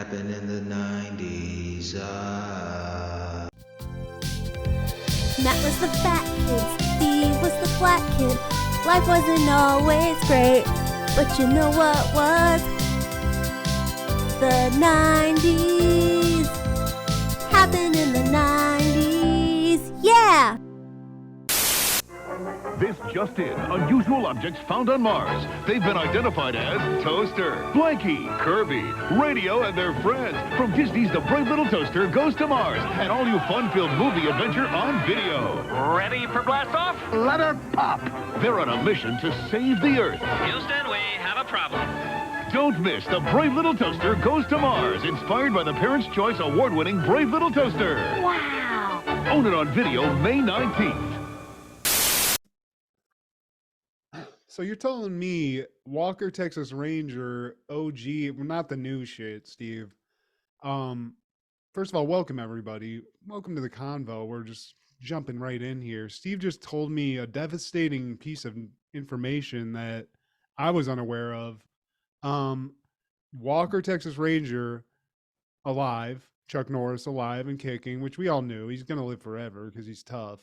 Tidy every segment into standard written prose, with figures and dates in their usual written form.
happened in the 90s. Matt was the fat kid, Steve was the black kid. Life wasn't always great, but you know what was? The 90s. Happened in the 90s. Yeah! This just in. Unusual objects found on Mars. They've been identified as Toaster, Blanky, Kirby, Radio, and their friends. From Disney's The Brave Little Toaster Goes to Mars. An all-new fun-filled movie adventure on video. Ready for blast-off? Let her pop. They're on a mission to save the Earth. Houston, we have a problem. Don't miss The Brave Little Toaster Goes to Mars. Inspired by the Parents' Choice Award-winning Brave Little Toaster. Wow! Own it on video May 19th. So you're telling me Walker Texas Ranger OG, well, not the new shit, Steve. First of all, welcome everybody. Welcome to the convo. We're just jumping right in here. Steve just told me a devastating piece of information that I was unaware of. Walker Texas Ranger alive, Chuck Norris alive and kicking, which we all knew. He's going to live forever because he's tough.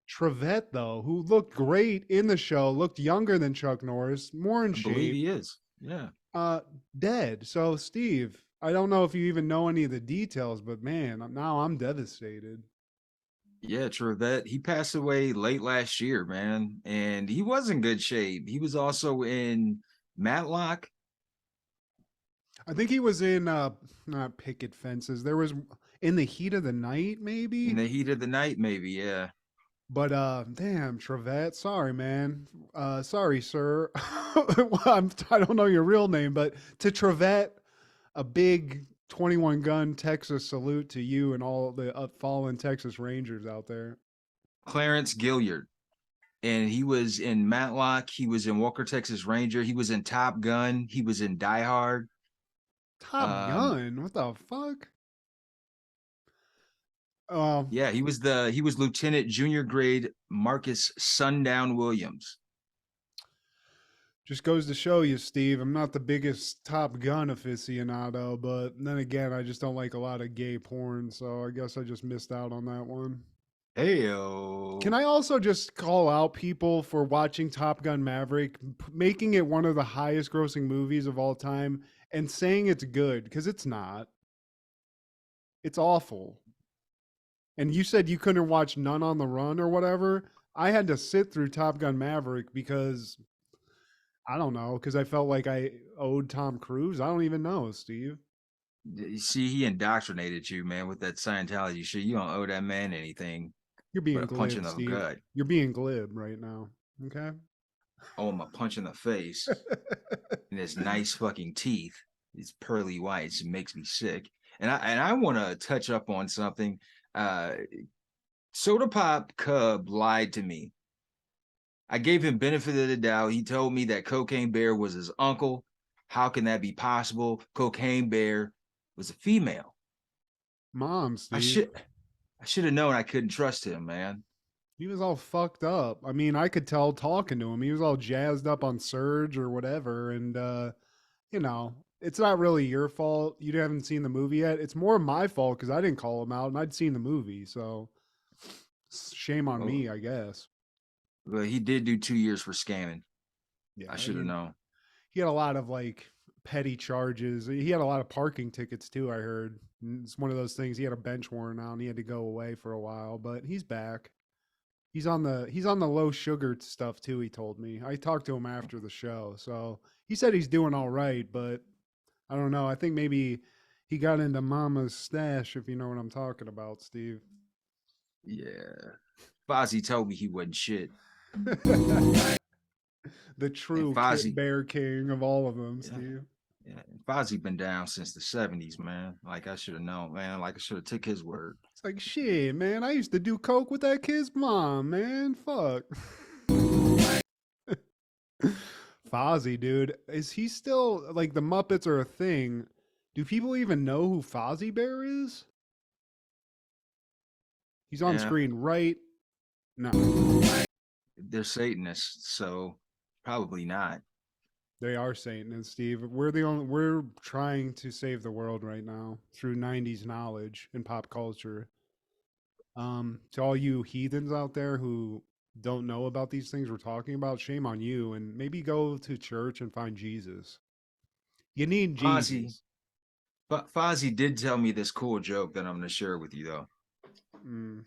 Trivette, though, who looked great in the show, looked younger than Chuck Norris, more in shape. I believe he is. Yeah. Dead. So, Steve, I don't know if you even know any of the details, but man, now I'm devastated. Yeah, Trivette. He passed away late last year, man, and he was in good shape. He was also in Matlock. I think he was in not Picket Fences. There was In the Heat of the Night, maybe. In the Heat of the Night, maybe. Yeah. But damn, Trivette, sorry, man. Sorry, sir. I don't know your real name, but to Trivette, a big 21 gun Texas salute to you and all the fallen Texas Rangers out there. Clarence Gilliard. And he was in Matlock. He was in Walker Texas Ranger. He was in Top Gun. He was in Die Hard. Top Gun? What the fuck? Yeah, he was Lieutenant Junior Grade Marcus Sundown Williams. Just goes to show you, Steve, I'm not the biggest Top Gun aficionado, but then again, I just don't like a lot of gay porn, so I guess I just missed out on that one. Heyo. Can I also just call out people for watching Top Gun Maverick, making it one of the highest grossing movies of all time, and saying it's good, because it's not. It's awful. And you said you couldn't watch None on the Run or whatever. I had to sit through Top Gun Maverick because, I don't know, because I felt like I owed Tom Cruise. I don't even know, Steve. You see, he indoctrinated you, man, with that Scientology shit. You don't owe that man anything. You're being but a glib, punch in the Steve. gut. You're being glib right now, okay? Oh, I'm a punch in the face. And his nice fucking teeth, these pearly whites, it makes me sick. And I want to touch up on something. Soda Pop Cub lied to me. I gave him benefit of the doubt. He told me that Cocaine Bear was his uncle. How can that be possible? Cocaine Bear was a female. Mom, Steve. I should have known I couldn't trust him, man. He was all fucked up. I mean, I could tell talking to him. He was all jazzed up on Surge or whatever. And, you know, it's not really your fault. You haven't seen the movie yet. It's more my fault because I didn't call him out and I'd seen the movie. So shame on me, I guess. But he did do 2 years for scamming. Yeah, I should have known. He had a lot of like petty charges. He had a lot of parking tickets too, I heard. It's one of those things. He had a bench warrant out and he had to go away for a while, but he's back. He's on the low sugar stuff too, he told me. I talked to him after the show. So he said he's doing all right, but I don't know. I think maybe he got into Mama's stash, if you know what I'm talking about, Steve. Yeah. Fozzie told me he wasn't shit. The true Kid Bear King of all of them, Steve. Yeah, Fozzie been down since the 70s, man. Like, I should have known, man. Like, I should have took his word. It's like, shit, man. I used to do coke with that kid's mom, man. Fuck. Fozzie, dude. Is he still, like, the Muppets are a thing. Do people even know who Fozzie Bear is? He's on screen right now. They're Satanists, so probably not. They are Satanists, Steve. We're trying to save the world right now through 90s knowledge and pop culture. To all you heathens out there who don't know about these things we're talking about, shame on you, and maybe go to church and find Jesus. You need Fozzie, Jesus. Fozzie did tell me this cool joke that I'm going to share with you, though.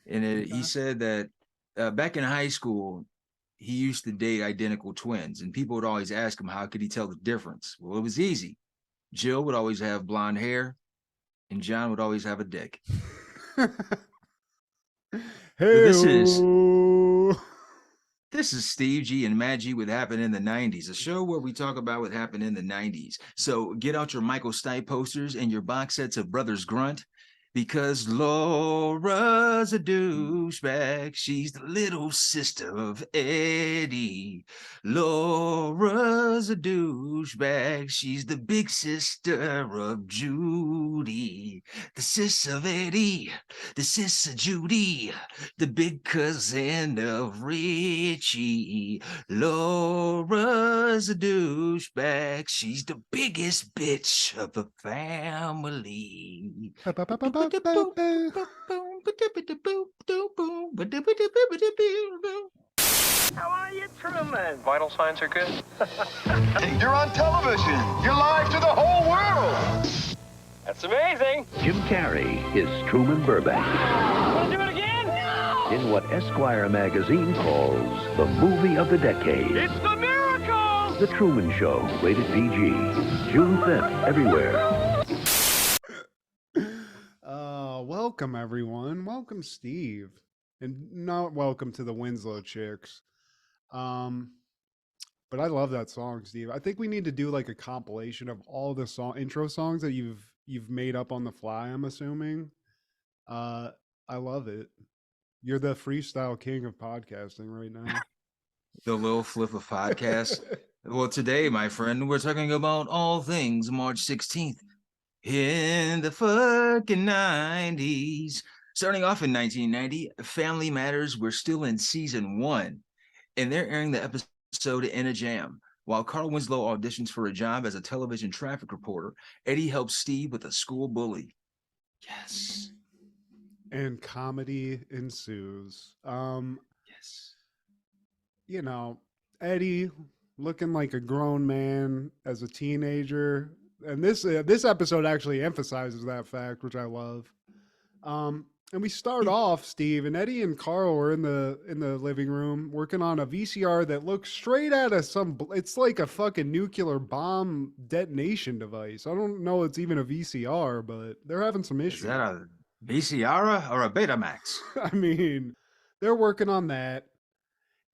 He said that back in high school, he used to date identical twins, and people would always ask him how could he tell the difference. Well, it was easy. Jill would always have blonde hair, and John would always have a dick. Hey, this is Steve G and Matt G with Happened in the 90s, a show where we talk about what happened in the 90s. So get out your Michael Stipe posters and your box sets of Brothers Grunt, because Laura's a douchebag. She's the little sister of Eddie. Laura's a douchebag. She's the big sister of Judy. The sis of Eddie. The sis of Judy. The big cousin of Richie. Laura's a douchebag. She's the biggest bitch of the family. How are you, Truman? Vital signs are good. Hey, you're on television. You're live to the whole world. That's amazing. Jim Carrey is Truman Burbank Want to do it again? No! in what Esquire magazine calls the movie of the decade. It's the miracle! The Truman Show, rated PG. June 5th, everywhere. Welcome everyone. Welcome Steve. And not welcome to the Winslow Chicks. But I love that song, Steve. I think we need to do like a compilation of all the intro songs that you've made up on the fly, I'm assuming. I love it. You're the freestyle king of podcasting right now. The little flip of podcast. Well, today, my friend, we're talking about all things March 16th in the fucking 90s. Starting off in 1990, Family Matters, we're still in season 1, and they're airing the episode In a Jam. While Carl Winslow auditions for a job as a television traffic reporter, Eddie helps Steve with a school bully. Yes. And comedy ensues. Yes. You know, Eddie looking like a grown man as a teenager. And this episode actually emphasizes that fact, which I love. And we start off, Steve, and Eddie and Carl are in the living room working on a VCR that looks straight out of it's like a fucking nuclear bomb detonation device. I don't know it's even a VCR, but they're having some issues. Is that a VCR or a Betamax? I mean, they're working on that.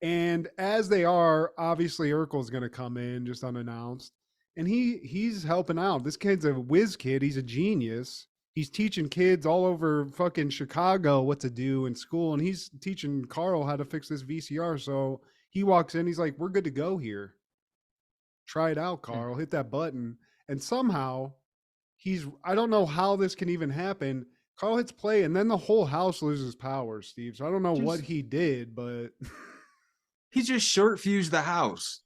And as they are, obviously Urkel's going to come in just unannounced. And he's helping out. This kid's a whiz kid. He's a genius. He's teaching kids all over fucking Chicago what to do in school. And he's teaching Carl how to fix this VCR. So he walks in. He's like, we're good to go here. Try it out, Carl. Hit that button. And somehow I don't know how this can even happen. Carl hits play and then the whole house loses power, Steve. So I don't know what he did, but he just short fused the house.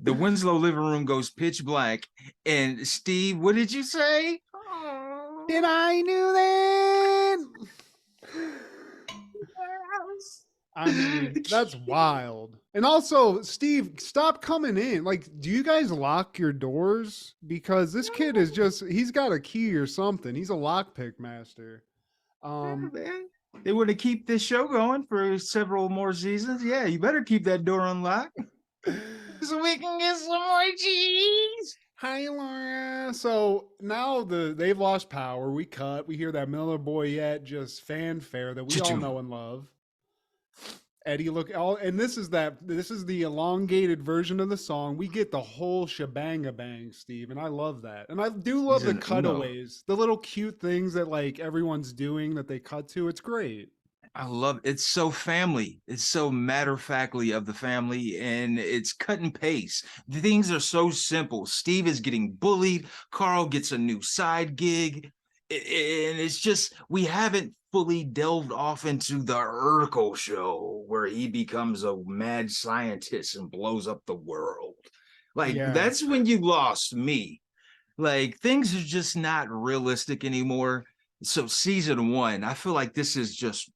The Winslow living room goes pitch black. And Steve, what did you say? Did I knew that? I mean, that's wild. And also, Steve, stop coming in. Like, do you guys lock your doors? Because this kid is he's got a key or something. He's a lockpick master. They want to keep this show going for several more seasons. Yeah, you better keep that door unlocked so we can get some more cheese. Hi, Laura. So now they've lost power. We cut. We hear that Miller Boyette just fanfare that we all know and love. Eddie, and this is the elongated version of the song. We get the whole shebang bang, Steve, and I love that. And I do love the cutaways, the little cute things that like everyone's doing that they cut to. It's great. I love it. It's so family. It's so matter-of-factly of the family, and it's cut and paste. The things are so simple. Steve is getting bullied. Carl gets a new side gig. And it's just, we haven't fully delved off into the Urkel show where he becomes a mad scientist and blows up the world. Like, Yeah. that's when you lost me. Like, things are just not realistic anymore. So season 1, I feel like this is just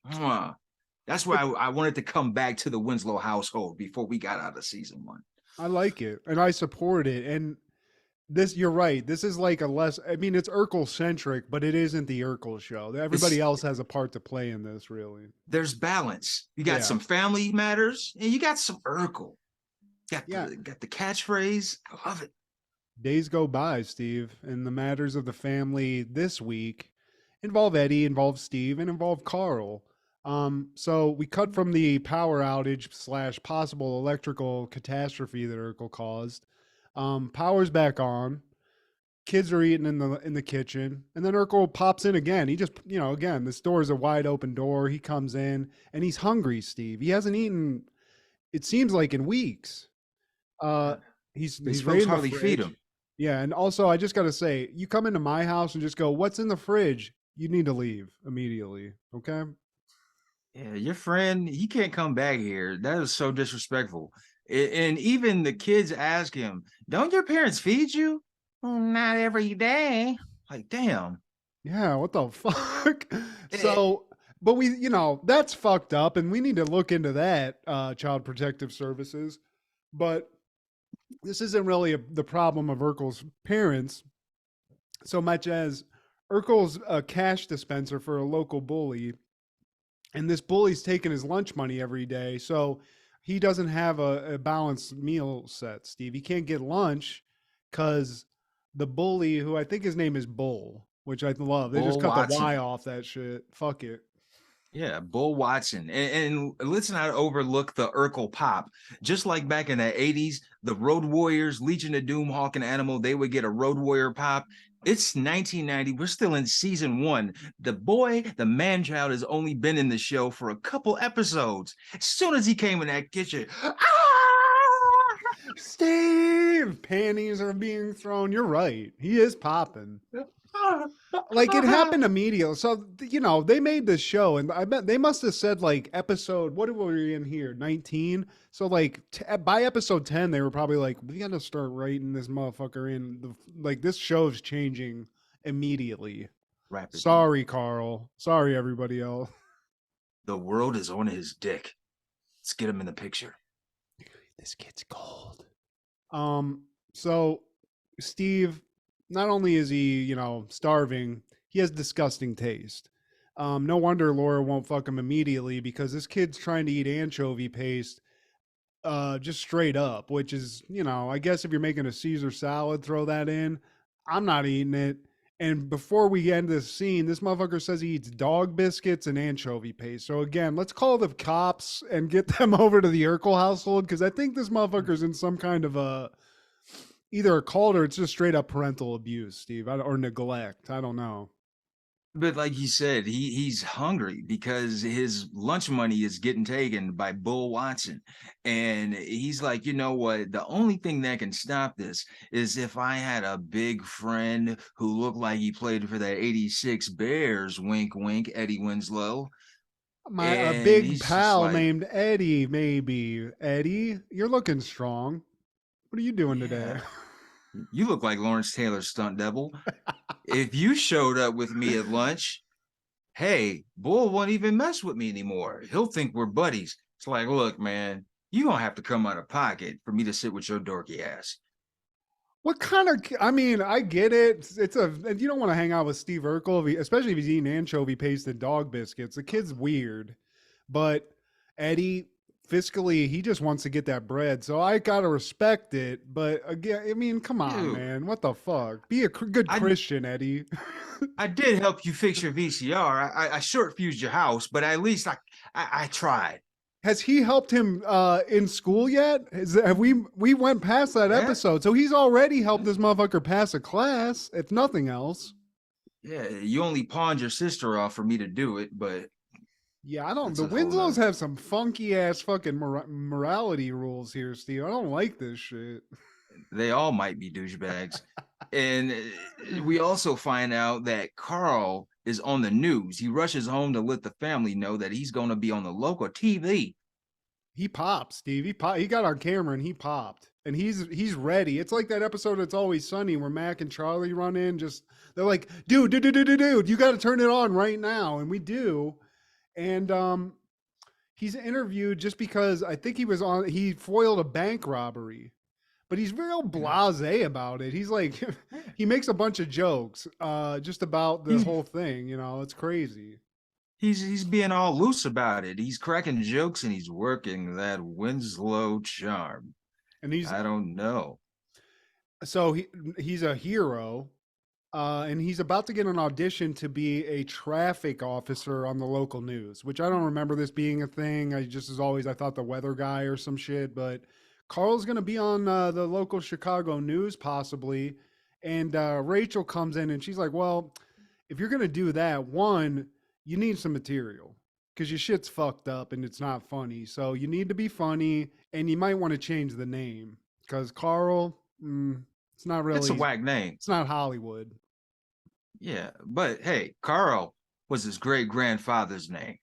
that's why I wanted to come back to the Winslow household before we got out of season 1. I like it and I support it. And this, you're right. This is like a less, I mean, it's Urkel centric, but it isn't the Urkel show. Everybody else has a part to play in this, really. There's balance. You got some family matters and you got some Urkel. Got the catchphrase. I love it. Days go by, Steve, and the matters of the family this week involve Eddie, involve Steve, and involve Carl. So we cut from the power outage / possible electrical catastrophe that Urkel caused. Power's back on. Kids are eating in the kitchen, and then Urkel pops in again. He just, again, this door is a wide open door. He comes in, and he's hungry, Steve. He hasn't eaten, it seems like, in weeks. He's folks hardly feed him. Yeah, and also I just got to say, you come into my house and just go, "What's in the fridge?" You need to leave immediately, okay? Yeah, your friend, he can't come back here. That is so disrespectful. And even the kids ask him, "Don't your parents feed you?" Not every day. Like, damn. Yeah, what the fuck? So, but we, that's fucked up, and we need to look into that, Child Protective Services. But this isn't really the problem of Urkel's parents so much as Urkel's a cash dispenser for a local bully, and this bully's taking his lunch money every day, so he doesn't have a balanced meal set, Steve. He can't get lunch because the bully, who I think his name is Bull, which I love. They just cut the Y off that shit. Fuck it. Yeah, Bull Watson. And let's not overlook the Urkel pop. Just like back in the 80s, the Road Warriors, Legion of Doom, Hawk and Animal, they would get a Road Warrior pop. It's 1990. We're still in season 1. The man-child, has only been in the show for a couple episodes. As soon as he came in that kitchen, Steve, panties are being thrown. You're right. He is popping. Like, it happened immediately. So, they made this show, and I bet they must have said, like, episode, what were we in here? 19? So, like, by episode 10, they were probably like, we got to start writing this motherfucker in. Like, this show's changing immediately. Rapidly. Sorry, Carl. Sorry, everybody else. The world is on his dick. Let's get him in the picture. This kid's cold. So Steve, not only is he, starving, he has disgusting taste. No wonder Laura won't fuck him immediately, because this kid's trying to eat anchovy paste just straight up, which is, I guess if you're making a Caesar salad, throw that in. I'm not eating it. And before we end this scene, this motherfucker says he eats dog biscuits and anchovy paste. So again, let's call the cops and get them over to the Urkel household, because I think this motherfucker's in some kind of either a cult or it's just straight up parental abuse, Steve, or neglect. I don't know. But like you said, he's hungry because his lunch money is getting taken by Bull Watson. And he's like, you know what? The only thing that can stop this is if I had a big friend who looked like he played for the 86 Bears, wink, wink, Eddie Winslow. A big pal named Eddie, maybe. Eddie, you're looking strong. What are you doing today? You look like Lawrence Taylor's stunt double. If you showed up with me at lunch, hey, Bull won't even mess with me anymore. He'll think we're buddies. It's like, look, man, you don't have to come out of pocket for me to sit with your dorky ass. What kind of, I get it. You don't want to hang out with Steve Urkel, especially if he's eating anchovy paste and dog biscuits. The kid's weird. But Eddie, fiscally, he just wants to get that bread. So I got to respect it. But again, come on, man. What the fuck? Be a good Christian, Eddie. I did help you fix your VCR. I short fused your house, but at least I tried. Has he helped him in school yet? We went past that episode, so he's already helped this motherfucker pass a class, if nothing else. Yeah, you only pawned your sister off for me to do it, but yeah, I don't. The Winslows have some funky ass fucking morality rules here, Steve. I don't like this shit. They all might be douchebags. And we also find out that Carl is on the news. He rushes home to let the family know that he's going to be on the local TV. He popped, Steve. He got on camera and he popped. and he's ready. It's like that episode It's Always Sunny where Mac and Charlie run in. Just they're like, dude, you got to turn it on right now, and we do. And he's interviewed just because I think he foiled a bank robbery, but he's real blasé about it. He's like, he makes a bunch of jokes just about the whole thing. You know, it's crazy. He's being all loose about it. He's cracking jokes and he's working that Winslow charm. And I don't know. So he's a hero, and he's about to get an audition to be a traffic officer on the local news, which I don't remember this being a thing. I thought the weather guy or some shit, but Carl's going to be on the local Chicago news possibly. And Rachel comes in and she's like, well, if you're going to do that, one, you need some material because your shit's fucked up and it's not funny. So you need to be funny, and you might want to change the name because Carl, it's not really. It's a whack name. It's not Hollywood. Yeah, but hey, Carl was his great-grandfather's name.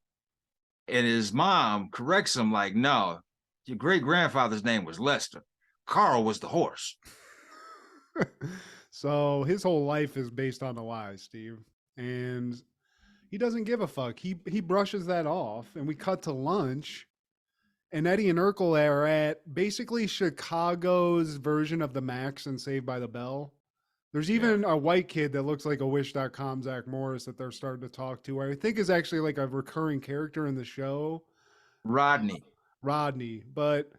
And his mom corrects him like, no, your great-grandfather's name was Lester. Carl was the horse. So his whole life is based on a lie, Steve. And he doesn't give a fuck. He brushes that off, and we cut to lunch, and Eddie and Urkel are at basically Chicago's version of the Max and Saved by the Bell. There's even a white kid that looks like a Wish.com Zach Morris that they're starting to talk to, I think is actually like a recurring character in the show. Rodney. But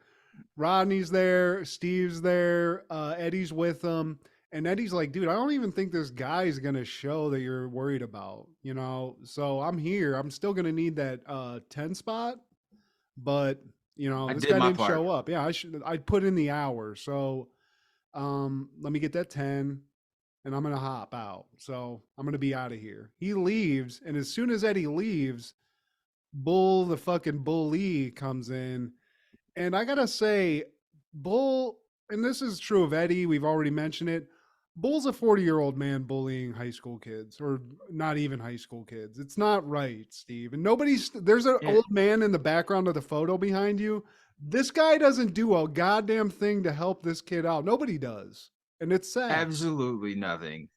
Rodney's there, Steve's there, Eddie's with him. And Eddie's like, dude, I don't even think this guy's going to show that you're worried about, you know? So I'm here. I'm still going to need that 10 spot. But, you know, this guy didn't show up. Yeah, I put in the hour. So let me get that 10 and I'm going to hop out. So I'm going to be out of here. He leaves. And as soon as Eddie leaves, the fucking bully comes in. And I got to say, Bull, and this is true of Eddie, we've already mentioned it. Bull's a 40-year-old man bullying high school kids, or not even high school kids. It's not right, Steve. And there's an old man in the background of the photo behind you. This guy doesn't do a goddamn thing to help this kid out. Nobody does. And it's sad. Absolutely nothing.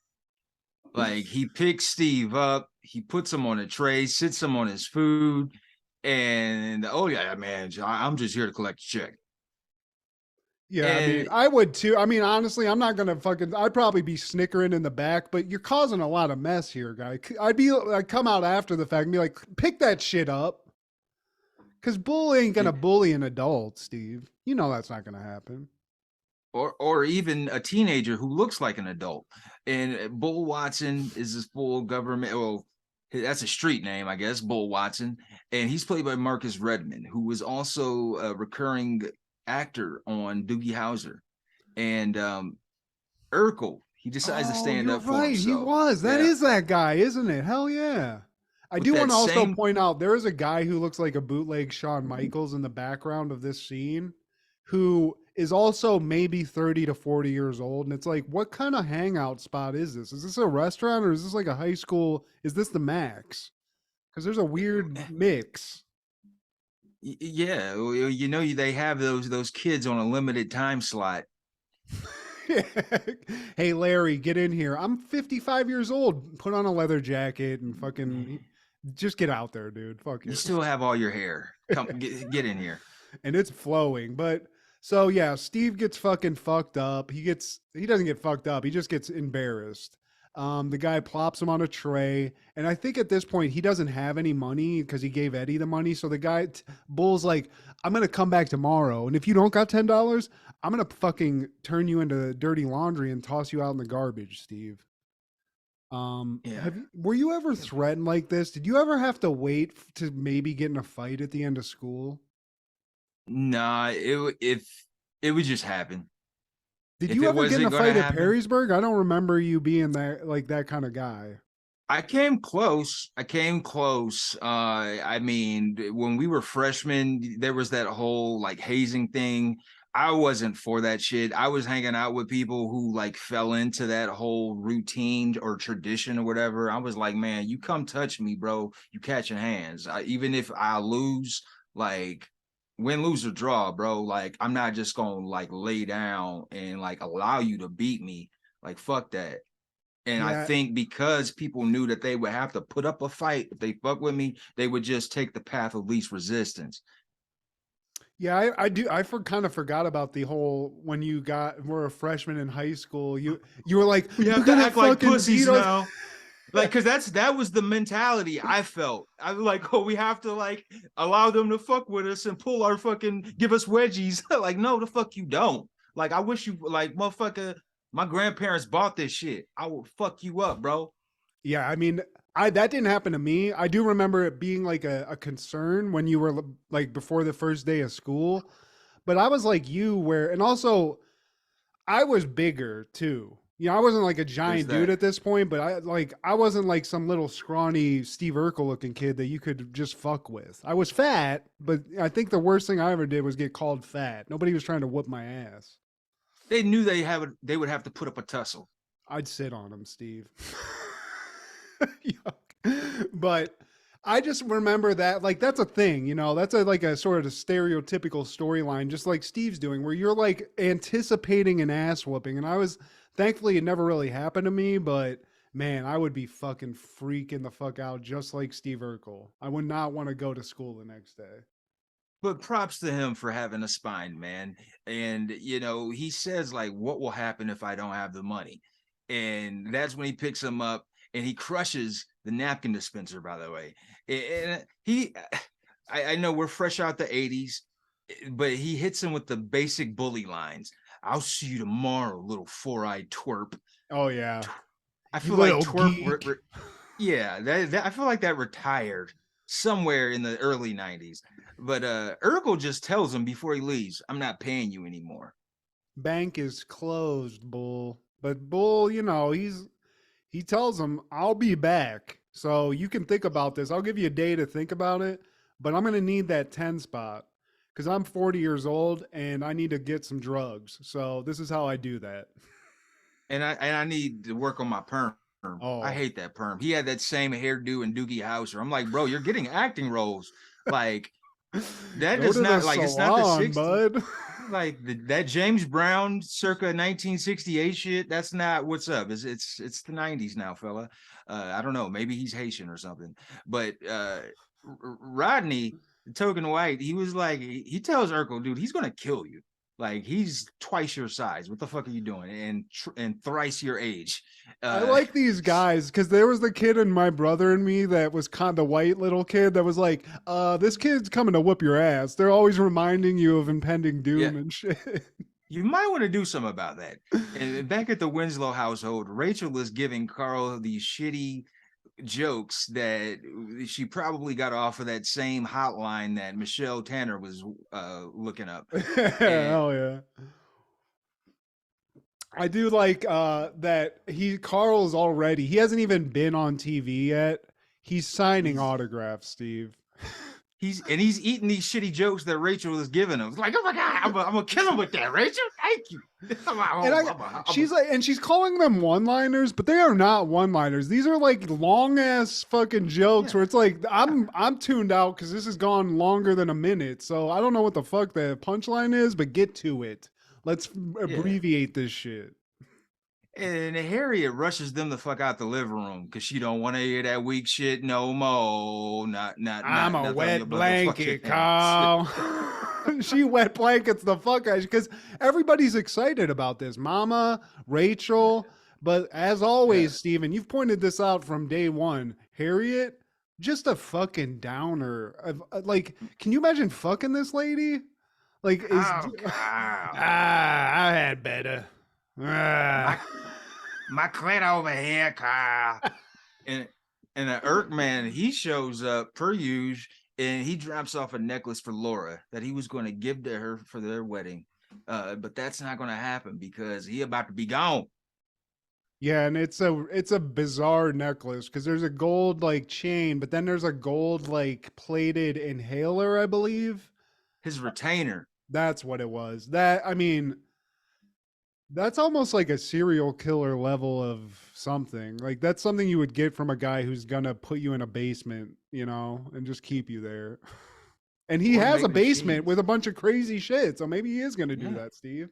Like, he picks Steve up, he puts him on a tray, sits him on his food, and, oh yeah, man, I'm just here to collect a check. Yeah, I mean, I would too. I mean, honestly, I'm not gonna I'd probably be snickering in the back, but you're causing a lot of mess here, guy. I'd come out after the fact and be like, pick that shit up. Cause Bull ain't gonna bully an adult, Steve. You know that's not gonna happen. Or even a teenager who looks like an adult. And Bull Watson is this full government, well, that's a street name, I guess, Bull Watson. And he's played by Marcus Redmond, who was also a recurring actor on Doogie Howser. And Urkel, he decides to stand up for himself. He was. That is that guy, isn't it? Hell yeah. I do want to also point out there is a guy who looks like a bootleg Shawn Michaels in the background of this scene who is also maybe 30 to 40 years old. And it's like, what kind of hangout spot is this? Is this a restaurant or is this like a high school? Is this the Max? Because there's a weird mix. Yeah, you know, they have those kids on a limited time slot. Hey, Larry, get in here. I'm 55 years old. Put on a leather jacket and fucking just get out there, dude. Fuck you. You still have all your hair. Come get in here. And it's flowing. But so yeah, Steve gets fucking fucked up. He doesn't get fucked up. He just gets embarrassed. The guy plops him on a tray. And I think at this point he doesn't have any money because he gave Eddie the money. So the guy, Bull's like, I'm going to come back tomorrow. And if you don't got $10, I'm going to fucking turn you into dirty laundry and toss you out in the garbage, Steve. Were you ever threatened like this? Did you ever have to wait to maybe get in a fight at the end of school? Nah, it would just happen. Did you ever get in a fight at Perrysburg? I don't remember you being that kind of guy. I came close. I mean, when we were freshmen, there was that whole like hazing thing. I wasn't for that shit. I was hanging out with people who like fell into that whole routine or tradition or whatever. I was like, man, you come touch me, bro. You catching hands. Even if I lose, like, win, lose, or draw, bro. Like, I'm not just gonna like lay down and like allow you to beat me. Like, fuck that. And I Yeah. think because people knew that they would have to put up a fight if they fuck with me, they would just take the path of least resistance. Yeah, I do. Kind of forgot about the whole when you were a freshman in high school. You were like, We you're have to gonna act like fucking pussies beat us. now. Like, cause that was the mentality I felt. I was like, oh, we have to like allow them to fuck with us and pull our fucking give us wedgies. Like, no, the fuck you don't. Like, I wish you like motherfucker. My grandparents bought this shit. I will fuck you up, bro. Yeah, I mean, I that didn't happen to me. I do remember it being like a concern when you were like before the first day of school. But I was like you, where and also I was bigger too. You know, I wasn't like a There's giant dude that. at this point, but I wasn't like some little scrawny Steve Urkel looking kid that you could just fuck with. I was fat, but I think the worst thing I ever did was get called fat. Nobody was trying to whoop my ass. They knew they would have to put up a tussle. I'd sit on him, Steve. Yuck. But I just remember that like that's a thing, you know, that's like a sort of a stereotypical storyline, just like Steve's doing, where you're like anticipating an ass whooping. And I was thankfully it never really happened to me, but man, I would be fucking freaking the fuck out just like Steve Urkel. I would not want to go to school the next day. But props to him for having a spine, man. And you know, he says like, "What will happen if I don't have the money?" And that's when he picks him up and he crushes the napkin dispenser. By the way, and I know we're fresh out the '80s, but he hits him with the basic bully lines. "I'll see you tomorrow, little four-eyed twerp." Oh yeah. I You feel like little twerp. geek. Yeah, I feel like that retired somewhere in the early '90s. But Urkel just tells him before he leaves, "I'm not paying you anymore." Bank is closed, Bull. But Bull, you know, he tells him, I'll be back. So you can think about this. I'll give you a day to think about it, but I'm going to need that 10 spot because I'm 40 years old and I need to get some drugs. So this is how I do that. And I need to work on my perm. I Oh, hate that perm. He had that same hairdo in Doogie Howser. I'm like, bro, you're getting acting roles. Like that go is to the not like it's not the salon, 60s. bud. Like that James Brown circa 1968 shit. That's not what's up. It's the 90s now, fella. I don't know. Maybe he's Haitian or something. But Rodney, the token white, he was like, he tells Urkel, dude, he's gonna kill you. Like he's twice your size. What the fuck are you doing? And thrice your age. I Uh, like these guys because there was the kid in My Brother and Me that was kind of the white little kid that was like, this kid's coming to whoop your ass. They're always reminding you of impending yeah, doom and shit. you might want to do something about that. And back at the Winslow household, Rachel is giving Carl these shitty jokes that she probably got off of that same hotline that Michelle Tanner was looking up. And Hell yeah. I do like that he hasn't even been on TV yet. He's signing he's autographs, Steve. he's eating these shitty jokes that Rachel is giving him. It's like, oh my god, I'm gonna kill him with that, Rachel. Thank you. She's calling them one-liners, but they are not one-liners. These are like long-ass fucking jokes Yeah. where it's like I'm tuned out because this has gone longer than a minute. So I don't know what the fuck the punchline is, but get to it. Let's Yeah. abbreviate this shit. And Harriet rushes them the fuck out the living room because she don't want to hear that weak shit no more. I'm a nothing on wet your blanket, motherfucking ass. Carl. She wet blankets the fuck out because everybody's excited about this. Mama, Rachel, but as Yeah. always, Steven, you've pointed this out from day one. Harriet, just a fucking downer. Like, can you imagine fucking this lady? Like, Oh, Kyle. I had better. My, my clit over here, Kyle. And the Irk man, he shows up per usual, and he drops off a necklace for Laura that he was going to give to her for their wedding. But that's not going to happen because he about to be gone. Yeah, and it's a bizarre necklace because there's a gold like chain, but then there's a gold like plated inhaler, I believe. His retainer. That's what it was. That I mean, that's almost like a serial killer level of something. Like that's something you would get from a guy who's gonna put you in a basement, you know, and just keep you there. And he Or has a make basement machines. with a bunch of crazy shit. So maybe he is going to do Yeah. that, Steve.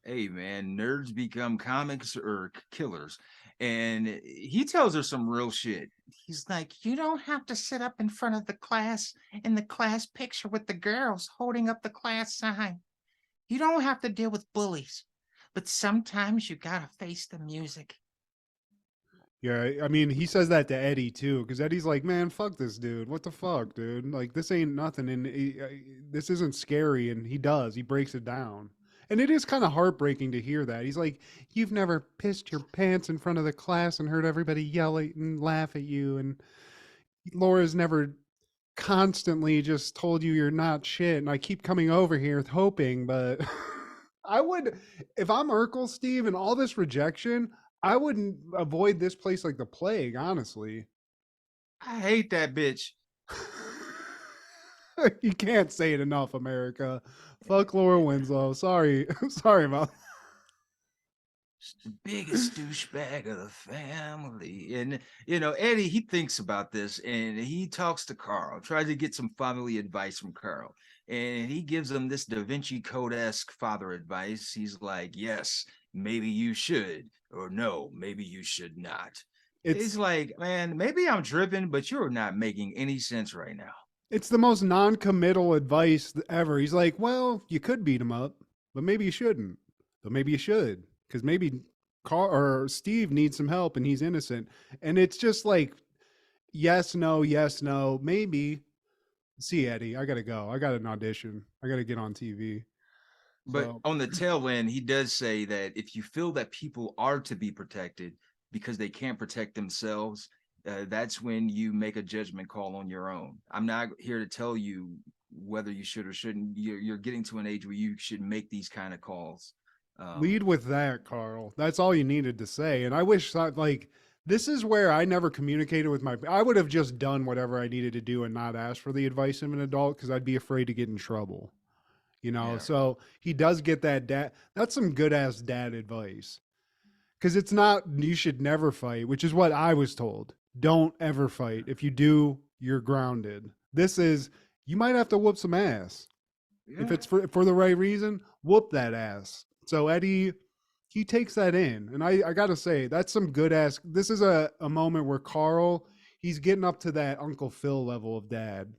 Hey man, nerds become comics or killers. And he tells her some real shit. He's like, you don't have to sit up in front of the class in the class picture with the girls holding up the class sign. You don't have to deal with bullies, but sometimes you gotta face the music. Yeah, I mean, he says that to Eddie too, because Eddie's like, "Man, fuck this dude. What the fuck, dude? Like, this ain't nothing, and this isn't scary." And he does. He breaks it down, and it is kind of heartbreaking to hear that. He's like, "You've never pissed your pants in front of the class and heard everybody yell at and laugh at you, and Laura's never constantly just told you you're not shit, and I keep coming over here hoping, but." I would, if I'm Urkel, Steve, and all this rejection, I wouldn't avoid this place like the plague, honestly. I hate that bitch. You can't say it enough, America. Fuck Laura Winslow. Sorry. Sorry about She's the biggest douchebag of the family. And Eddie, he thinks about this and he talks to Carl, tries to get some family advice from Carl. And he gives him this Da Vinci Code-esque father advice. He's like, yes, maybe you should, or no, maybe you should not. It's like, man, maybe I'm tripping, but you're not making any sense right now. It's the most non-committal advice ever. He's like, well, you could beat him up, but maybe you shouldn't. But maybe you should, because maybe Carl or Steve needs some help and he's innocent. And it's just like, yes, no, maybe. See, Eddie, I gotta go. I got an audition. I gotta get on TV. But So, on the tail end, he does say that if you feel that people are to be protected because they can't protect themselves, that's when you make a judgment call on your own. I'm not here to tell you whether you should or shouldn't. You're getting to an age where you should make these kind of calls. lead with that, Carl. That's all you needed to say. And I wish that, like, this is where I never communicated with I would have just done whatever I needed to do and not asked for the advice of an adult because I'd be afraid to get in trouble. Yeah. So he does get that dad. That's some good ass dad advice. Because it's not, you should never fight, which is what I was told. Don't ever fight. If you do, you're grounded. This is, you might have to whoop some ass. Yeah. If it's for the right reason, whoop that ass. So Eddie, he takes that in. And I got to say, that's some good ass. This is a moment where Carl, he's getting up to that Uncle Phil level of dad.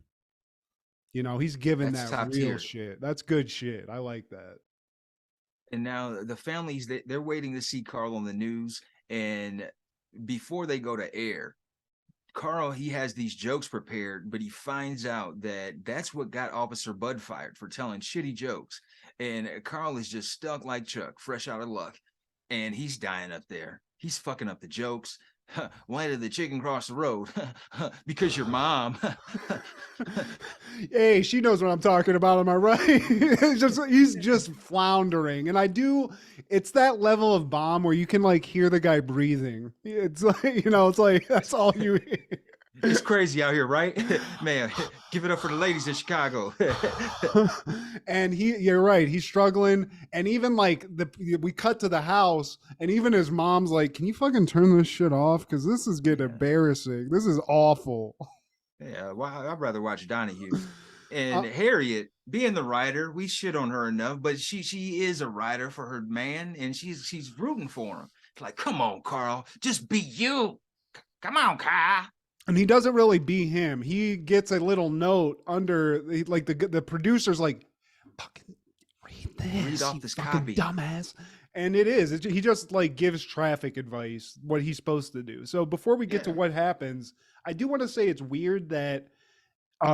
He's giving That's that top real tier. shit. That's good shit. I like that. And now the families, they're waiting to see Carl on the news. And before they go to air, Carl, he has these jokes prepared, but he finds out that that's what got Officer Bud fired, for telling shitty jokes. And Carl is just stuck like Chuck, fresh out of luck. And he's dying up there. He's fucking up the jokes. Why did the chicken cross the road? Because your mom. Hey, she knows what I'm talking about. Am I right? He's just floundering. And it's that level of bomb where you can like hear the guy breathing. It's like, it's like, that's all you hear. It's crazy out here, right? Man, give it up for the ladies in Chicago. And you're right. He's struggling. And even like we cut to the house and even his mom's like, can you fucking turn this shit off? Cause this is getting embarrassing. This is awful. Yeah, well, I'd rather watch Donahue. And Harriet, being the writer, we shit on her enough, but she is a writer for her man, and she's rooting for him. It's like, come on, Carl, just be you. Come on, Carl. And he doesn't really be him. He gets a little note under, like the producer's like, fucking read this. Read off this fucking copy, dumbass. And it is. He just like gives traffic advice, what he's supposed to do. So before we get to what happens, I do want to say it's weird that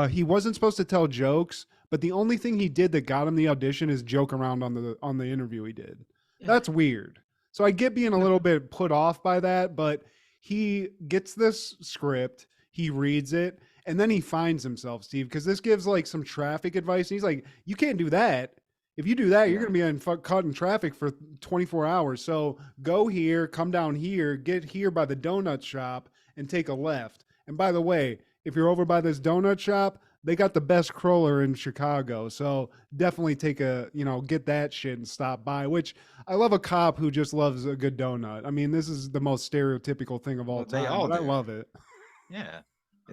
he wasn't supposed to tell jokes, but the only thing he did that got him the audition is joke around on the interview he did. Yeah. That's weird. So I get being a little bit put off by that, but he gets this script, he reads it, and then he finds himself, Steve, because this gives like some traffic advice. And he's like, you can't do that. If you do that, you're going to be caught in traffic for 24 hours. So go here, come down here, get here by the donut shop and take a left. And by the way, if you're over by this donut shop, they got the best crawler in Chicago. So definitely get that shit and stop by, which I love a cop who just loves a good donut. I mean, this is the most stereotypical thing of all time. I love it. Yeah.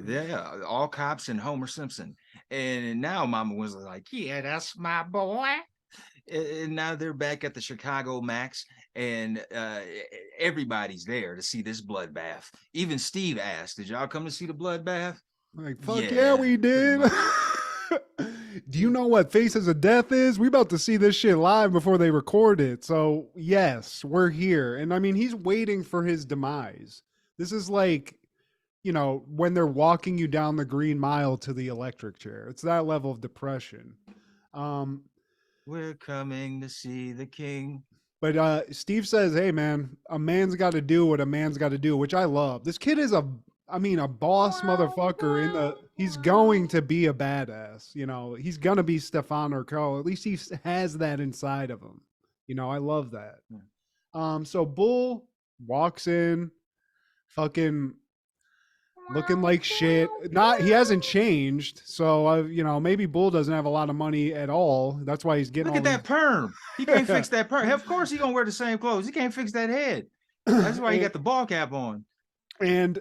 Yeah, all cops and Homer Simpson. And now Mama was like, yeah, that's my boy. And now they're back at the Chicago Max, and everybody's there to see this bloodbath. Even Steve asked, did y'all come to see the bloodbath? Like, fuck yeah, we pretty did. much. Do you know what Faces of Death is? We about to see this shit live before they record it. So yes, we're here. And I mean, he's waiting for his demise. This is like, you know, when they're walking you down the Green Mile to the electric chair. It's that level of depression. We're coming to see the king. But Steve says, hey man, a man's got to do what a man's got to do, which I love. This kid is a boss motherfucker. He's going to be a badass. You know, he's gonna be Stefan Urkel. At least he has that inside of him. You know, I love that. So Bull walks in, fucking looking like shit. He hasn't changed. So you know, maybe Bull doesn't have a lot of money at all. That's why he's getting. Look at that perm. He can't fix that perm. Of course, he gonna wear the same clothes. He can't fix that head. That's why he got the ball cap on. And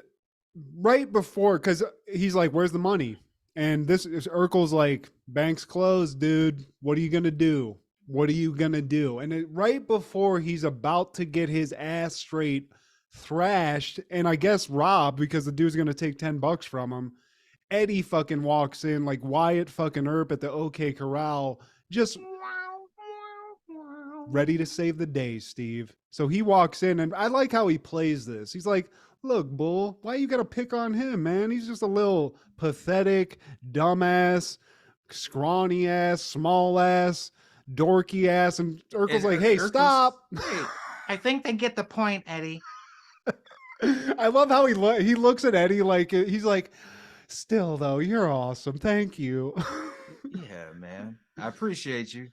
right before, because he's like, where's the money? And this is Urkel's like, bank's closed, dude. What are you gonna do? What are you gonna do? And right before he's about to get his ass straight thrashed and I guess robbed, because the dude's gonna take $10 from him, Eddie fucking walks in like Wyatt fucking Earp at the OK Corral, just ready to save the day, Steve. So he walks in, and I like how he plays this. He's like, look, Bull, why you gotta pick on him, man? He's just a little pathetic, dumbass, scrawny ass, small ass, dorky ass. And Urkel's like, hey, stop. Hey, I think they get the point, Eddie. I love how he looks at Eddie like he's like, still though, you're awesome. Thank you. Yeah, man. I appreciate you.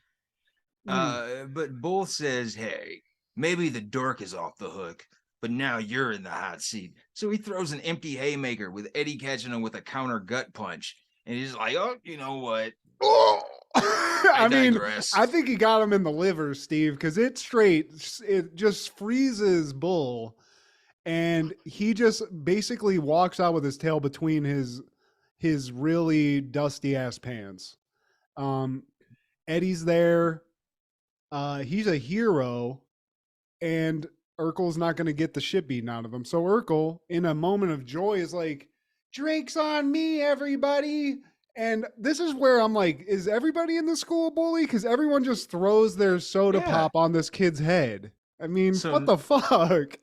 But Bull says, hey, maybe the dork is off the hook, but now you're in the hot seat. So he throws an empty haymaker with Eddie catching him with a counter gut punch. And he's like, oh, you know what? I mean, I think he got him in the liver, Steve, because it just freezes Bull. And he just basically walks out with his tail between his really dusty ass pants. Eddie's there. He's a hero, and Urkel's not going to get the shit beaten out of him. So Urkel, in a moment of joy, is like, drinks on me, everybody. And this is where I'm like, is everybody in the school a bully? Because everyone just throws their soda pop on this kid's head. I mean, what the fuck?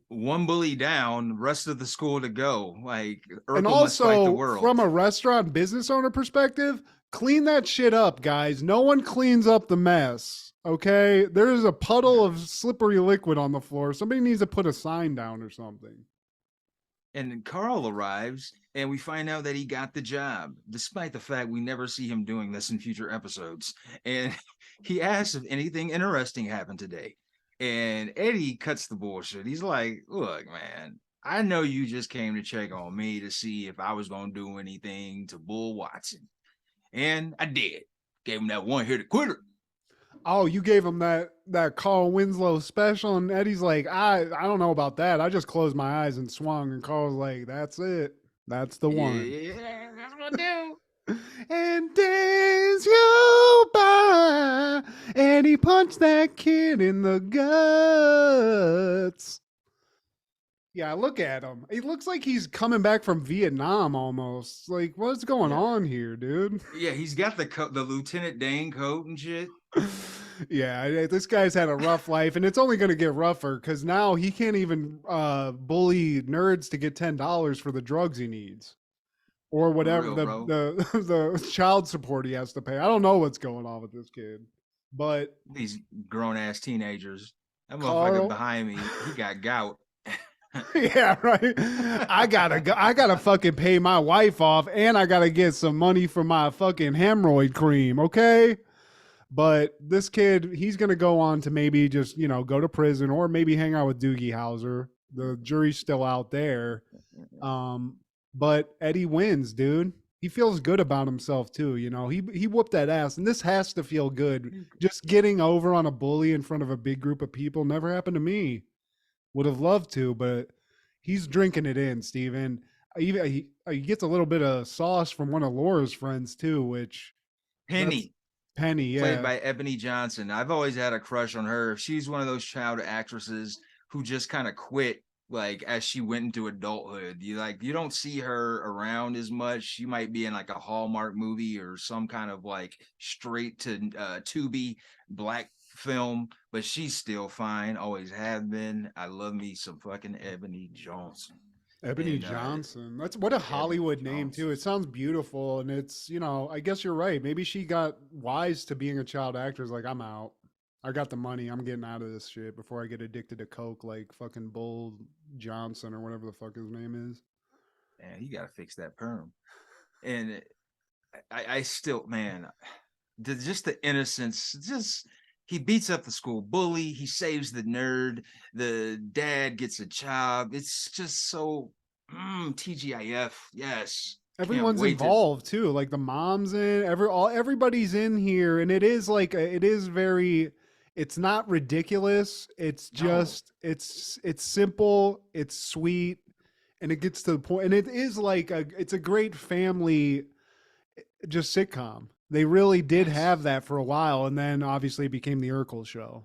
One bully down, rest of the school to go. Like, Urkel and must fight the also, world. from a restaurant business owner perspective, clean that shit up, guys. No one cleans up the mess. Okay, there's a puddle of slippery liquid on the floor. Somebody needs to put a sign down or something. And Carl arrives, and we find out that he got the job, despite the fact we never see him doing this in future episodes. And he asks if anything interesting happened today. And Eddie cuts the bullshit. He's like, look, man, I know you just came to check on me to see if I was going to do anything to Bull Watson. And I did. Gave him that one-hitter quitter. Oh, you gave him that Carl Winslow special, and Eddie's like, I don't know about that. I just closed my eyes and swung, and Carl's like, that's it. That's the one. Yeah, that's what I do. And days go by, and he punched that kid in the guts. Yeah, look at him. He looks like he's coming back from Vietnam almost. Like, what's going on here, dude? Yeah, he's got the Lieutenant Dan coat and shit. Yeah, this guy's had a rough life, and it's only going to get rougher because now he can't even bully nerds to get $10 for the drugs he needs. Or whatever, the child support he has to pay. I don't know what's going on with this kid. But these grown-ass teenagers. That motherfucker behind me, he got gout. Yeah, right. I gotta fucking pay my wife off, and I gotta get some money for my fucking hemorrhoid cream, okay? But this kid, he's gonna go on to maybe just, go to prison or maybe hang out with Doogie Howser. The jury's still out there. But Eddie wins, dude. He feels good about himself too. He whooped that ass, and this has to feel good. Just getting over on a bully in front of a big group of people never happened to me. Would have loved to, but he's drinking it in, Steven. Even he gets a little bit of sauce from one of Laura's friends too, which that's Penny, Penny. played Yeah, by Ebony Johnson. I've always had a crush on her. She's one of those child actresses who just kind of quit like as she went into adulthood. You don't see her around as much. She might be in like a Hallmark movie or some kind of like straight to Tubi black film, but she's still fine. Always have been. I love me some fucking Ebony Johnson. Ebony And Johnson. That's what a Ebony Hollywood name too. Johnson. It sounds beautiful, and it's I guess you're right. Maybe she got wise to being a child actress. Like I'm out. I got the money. I'm getting out of this shit before I get addicted to coke, like fucking Bull Johnson or whatever the fuck his name is. Man, you gotta fix that perm. And I still, man, just the innocence, just he beats up the school bully, he saves the nerd, the dad gets a job. It's just so TGIF. Yes, can't Everyone's wait to. involved too. Like the mom's in, everybody's in here, and it is like it is very. It's not ridiculous. It's No, just it's simple. It's sweet, and it gets to the point. And it is like it's a great family just sitcom. They really did yes, have that for a while, and then obviously it became the Urkel show.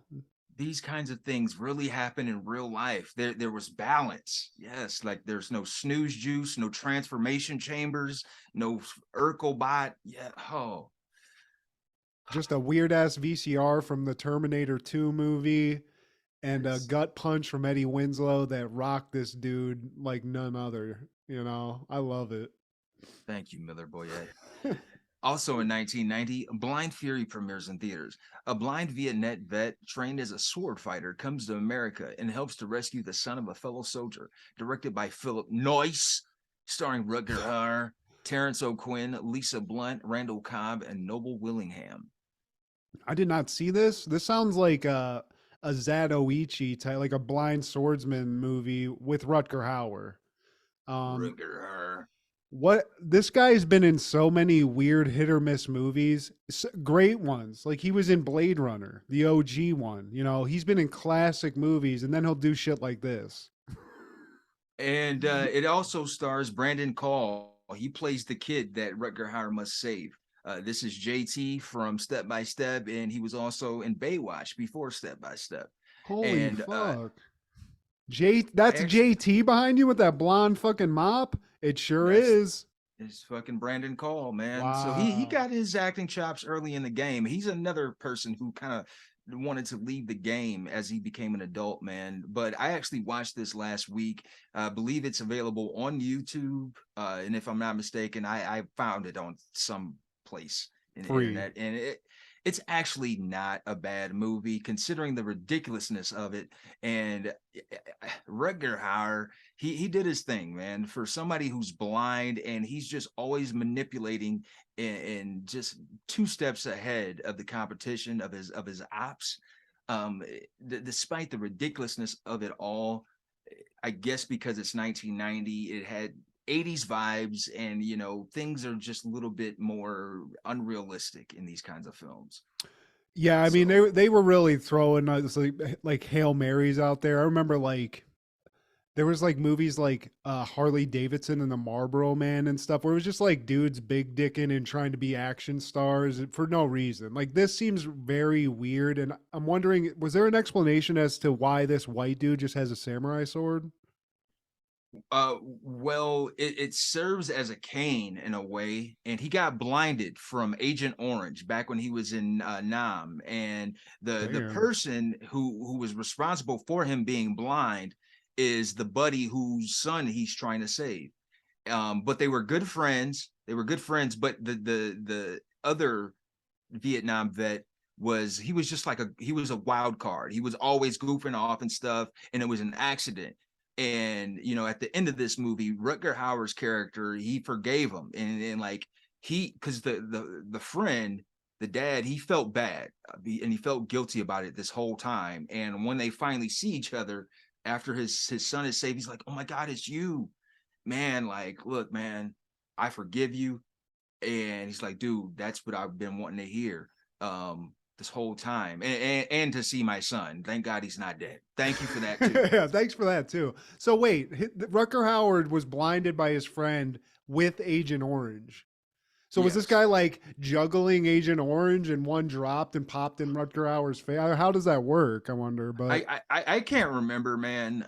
these kinds of things really happen in real life. There was balance. Yes, like there's no snooze juice, no transformation chambers, no Urkel bot. Yeah. Oh, Just a weird ass VCR from the Terminator 2 movie and a yes. gut punch from Eddie Winslow that rocked this dude like none other. I love it. Thank you, Miller Boyette. Also in 1990, Blind Fury premieres in theaters. A blind Vietnam vet trained as a sword fighter comes to America and helps to rescue the son of a fellow soldier. Directed by Philip Noyce, starring Rutger Hauer, Terrence O'Quinn, Lisa Blunt, Randall Cobb, and Noble Willingham. I did not see this. This sounds like a Zatoichi type, like a blind swordsman movie with Rutger Hauer. Um, Rutger Hauer. what this guy's been in so many weird hit or miss movies, great ones. Like he was in Blade Runner, the OG one. He's been in classic movies, and then he'll do shit like this. And it also stars Brandon Call. He plays the kid that Rutger Hauer must save. This is JT from Step by Step, and he was also in Baywatch before Step by Step. Holy And fuck. I That's actually, JT behind you with that blonde fucking mop? It sure that's is. it's fucking Brandon Call, man. So he Wow. got his acting chops early in the game. He's another person who kind of wanted to leave the game as he became an adult, man. But I actually watched this last week. I believe it's available on YouTube. And if I'm not mistaken, I found it on some place in the Free. internet. And it's actually not a bad movie considering the ridiculousness of it. And Rutger Hauer, he did his thing, man. For somebody who's blind and he's just always manipulating and just two steps ahead of the competition of his ops. Despite the ridiculousness of it all, I guess because it's 1990, it had 80s vibes, and things are just a little bit more unrealistic in these kinds of films. Yeah, I mean So they were really throwing like Hail Marys out there. I remember like there was like movies like Harley Davidson and the Marlboro Man and stuff where it was just like dudes big dicking and trying to be action stars for no reason. Like this seems very weird, and I'm wondering, was there an explanation as to why this white dude just has a samurai sword? well, it serves as a cane in a way, and he got blinded from Agent Orange back when he was in Nam, and the Damn. person who was responsible for him being blind is the buddy whose son he's trying to save. But they were good friends. They were good friends, but the other Vietnam vet he was just like he was a wild card. He was always goofing off and stuff, and it was an accident. And at the end of this movie, Rutger Hauer's character, he forgave him, and like because the friend, the dad, he felt bad, and he felt guilty about it this whole time. And when they finally see each other after his son is saved, he's like, "Oh my God, it's you, man! Like, look, man, I forgive you." And he's like, "Dude, that's what I've been wanting to hear." this whole time, and to see my son. Thank God he's not dead. Thank you for that too. Yeah, thanks for that too. So wait, Rutger Hauer was blinded by his friend with Agent Orange. So was this Yes. guy like juggling Agent Orange and one dropped and popped in Rutger Hauer's face? How does that work? I wonder. But I can't remember, man.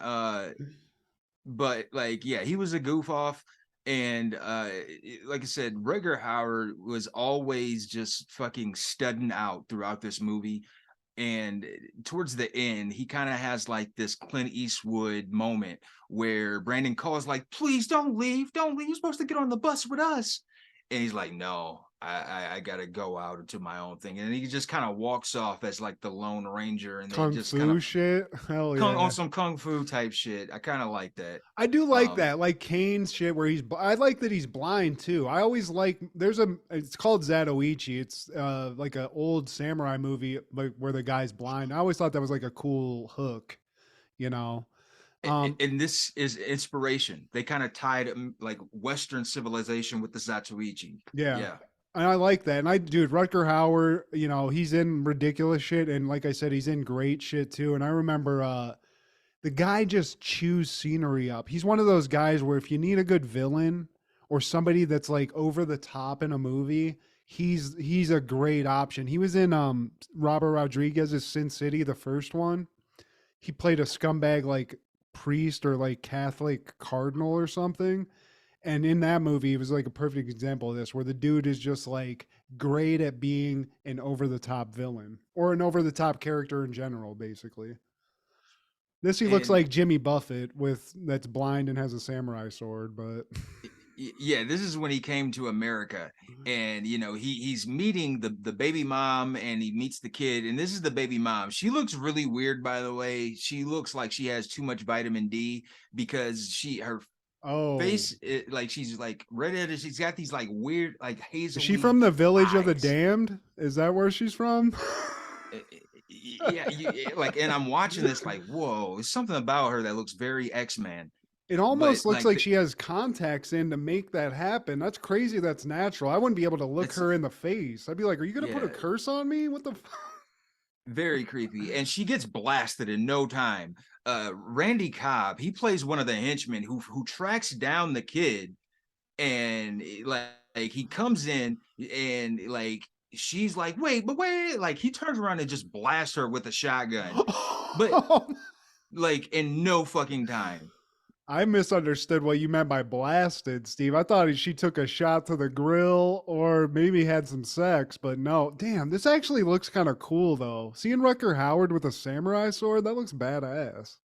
But like, yeah, he was a goof off. And like I said, Rutger Hauer was always just fucking studding out throughout this movie. And towards the end, he kind of has like this Clint Eastwood moment where Brandon calls like, please don't leave. You're supposed to get on the bus with us. And he's like, no, I gotta go out into my own thing. And he just kind of walks off as like the Lone Ranger, and kung they just fu kind of shit. Hell yeah. on some kung fu type shit. I kind of like that. I do like that, like Kane's shit where I like that he's blind too. I always like, it's called Zatoichi. It's like an old samurai movie like where the guy's blind. I always thought that was like a cool hook, you know. And this is inspiration. They kind of tied like Western civilization with the Zatoichi. Yeah. And I like that. And dude, Rutger Hauer, you know, he's in ridiculous shit. And like I said, he's in great shit too. And I remember the guy just chews scenery up. He's one of those guys where if you need a good villain or somebody that's like over the top in a movie, he's a great option. He was in Robert Rodriguez's Sin City, the first one. He played a scumbag like priest or like Catholic cardinal or something. And in that movie, it was like a perfect example of this, where the dude is just like great at being an over the top villain or an over the top character in general, basically. He looks like Jimmy Buffett that's blind and has a samurai sword, but yeah, this is when he came to America, and you know he's meeting the baby mom, and he meets the kid, and this is the baby mom. She looks really weird, by the way. She looks like she has too much vitamin D because her face, like she's like redheaded. She's got these like weird like hazel. Is she from the Village of the Damned? Is that where she's from? Yeah, like, and I'm watching this like, whoa, there's something about her that looks very X-Men. It almost looks like she has contacts in to make that happen. That's crazy. That's natural. I wouldn't be able to look her in the face. I'd be like, are you going to put a curse on me? What the Very creepy. And she gets blasted in no time. Randy Cobb, he plays one of the henchmen who tracks down the kid, and like he comes in and like she's like, wait, like he turns around and just blasts her with a shotgun. But like in no fucking time. I misunderstood what you meant by blasted, Steve. I thought she took a shot to the grill or maybe had some sex, but no. Damn, this actually looks kind of cool, though. Seeing Rutger Hauer with a samurai sword, that looks badass.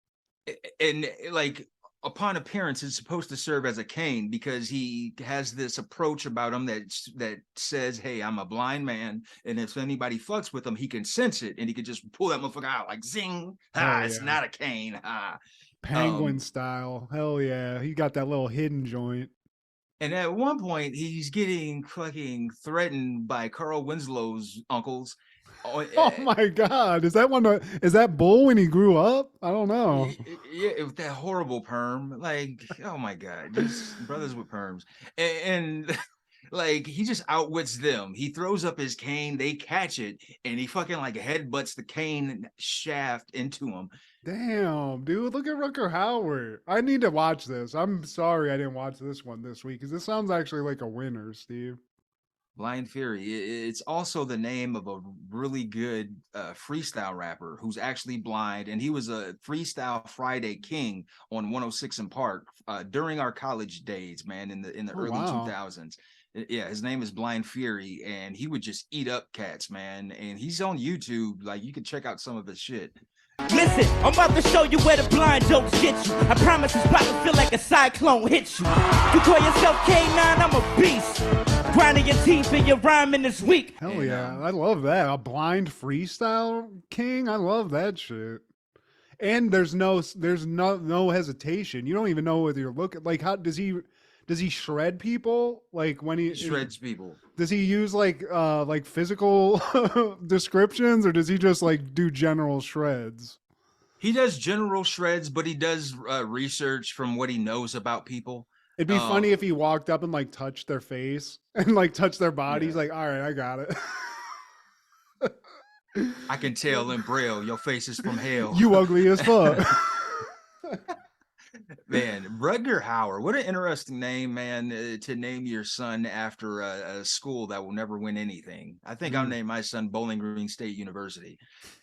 And like, upon appearance, it's supposed to serve as a cane because he has this approach about him that says, hey, I'm a blind man, and if anybody fucks with him, he can sense it, and he can just pull that motherfucker out like zing. It's not a cane. Penguin style. Hell yeah. He got that little hidden joint. And at one point, he's getting fucking threatened by Carl Winslow's uncles. Oh my God. Is that Bull when he grew up? I don't know. Yeah, with that horrible perm. Like, oh my God. Just brothers with perms. And like, he just outwits them. He throws up his cane, they catch it, and he fucking like headbutts the cane shaft into him. Damn, dude, look at Rutger Hauer. I need to watch this. I'm sorry I didn't watch this one this week because this sounds actually like a winner, Steve. Blind Fury. It's also the name of a really good freestyle rapper who's actually blind, and he was a Freestyle Friday king on 106 in Park during our college days, man, in the early 2000s. Yeah, his name is Blind Fury, and he would just eat up cats, man. And he's on YouTube. Like, you can check out some of his shit. Listen, I'm about to show you where the blind jokes get you. I promise it's about to feel like a cyclone hit you. You call yourself K9, I'm a beast. Grinding your teeth and your rhyming this week. Hell yeah, I love that. A blind freestyle king? I love that shit. And there's no hesitation. You don't even know whether you're looking like how does he shred people? Like when he shreds people. Does he use like physical descriptions, or does he just like do general shreds? He does general shreds, but he does research from what he knows about people. It'd be funny if he walked up and like touched their face and like touched their body. He's like, all right, I got it. I can tell in Braille your face is from hell. You ugly as fuck. Man, Rutger Hauer, what an interesting name, man, to name your son after a school that will never win anything. I think I'll name my son Bowling Green State University.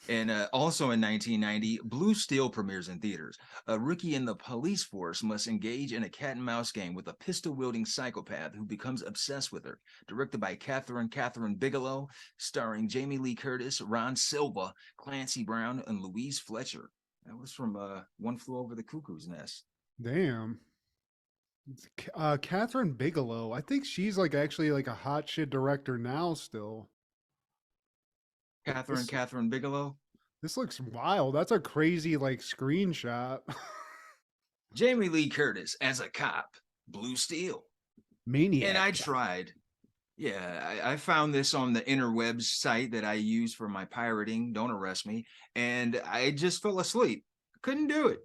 And also in 1990, Blue Steel premieres in theaters. A rookie in the police force must engage in a cat and mouse game with a pistol-wielding psychopath who becomes obsessed with her. Directed by Catherine Bigelow, starring Jamie Lee Curtis, Ron Silva, Clancy Brown, and Louise Fletcher. That was from One Flew Over the Cuckoo's Nest. Damn. Catherine Bigelow. I think she's like actually like a hot shit director now still. Catherine Bigelow. This looks wild. That's a crazy like screenshot. Jamie Lee Curtis as a cop. Blue Steel. Maniac. And I tried. Yeah, I found this on the interwebs site that I use for my pirating. Don't arrest me. And I just fell asleep. Couldn't do it.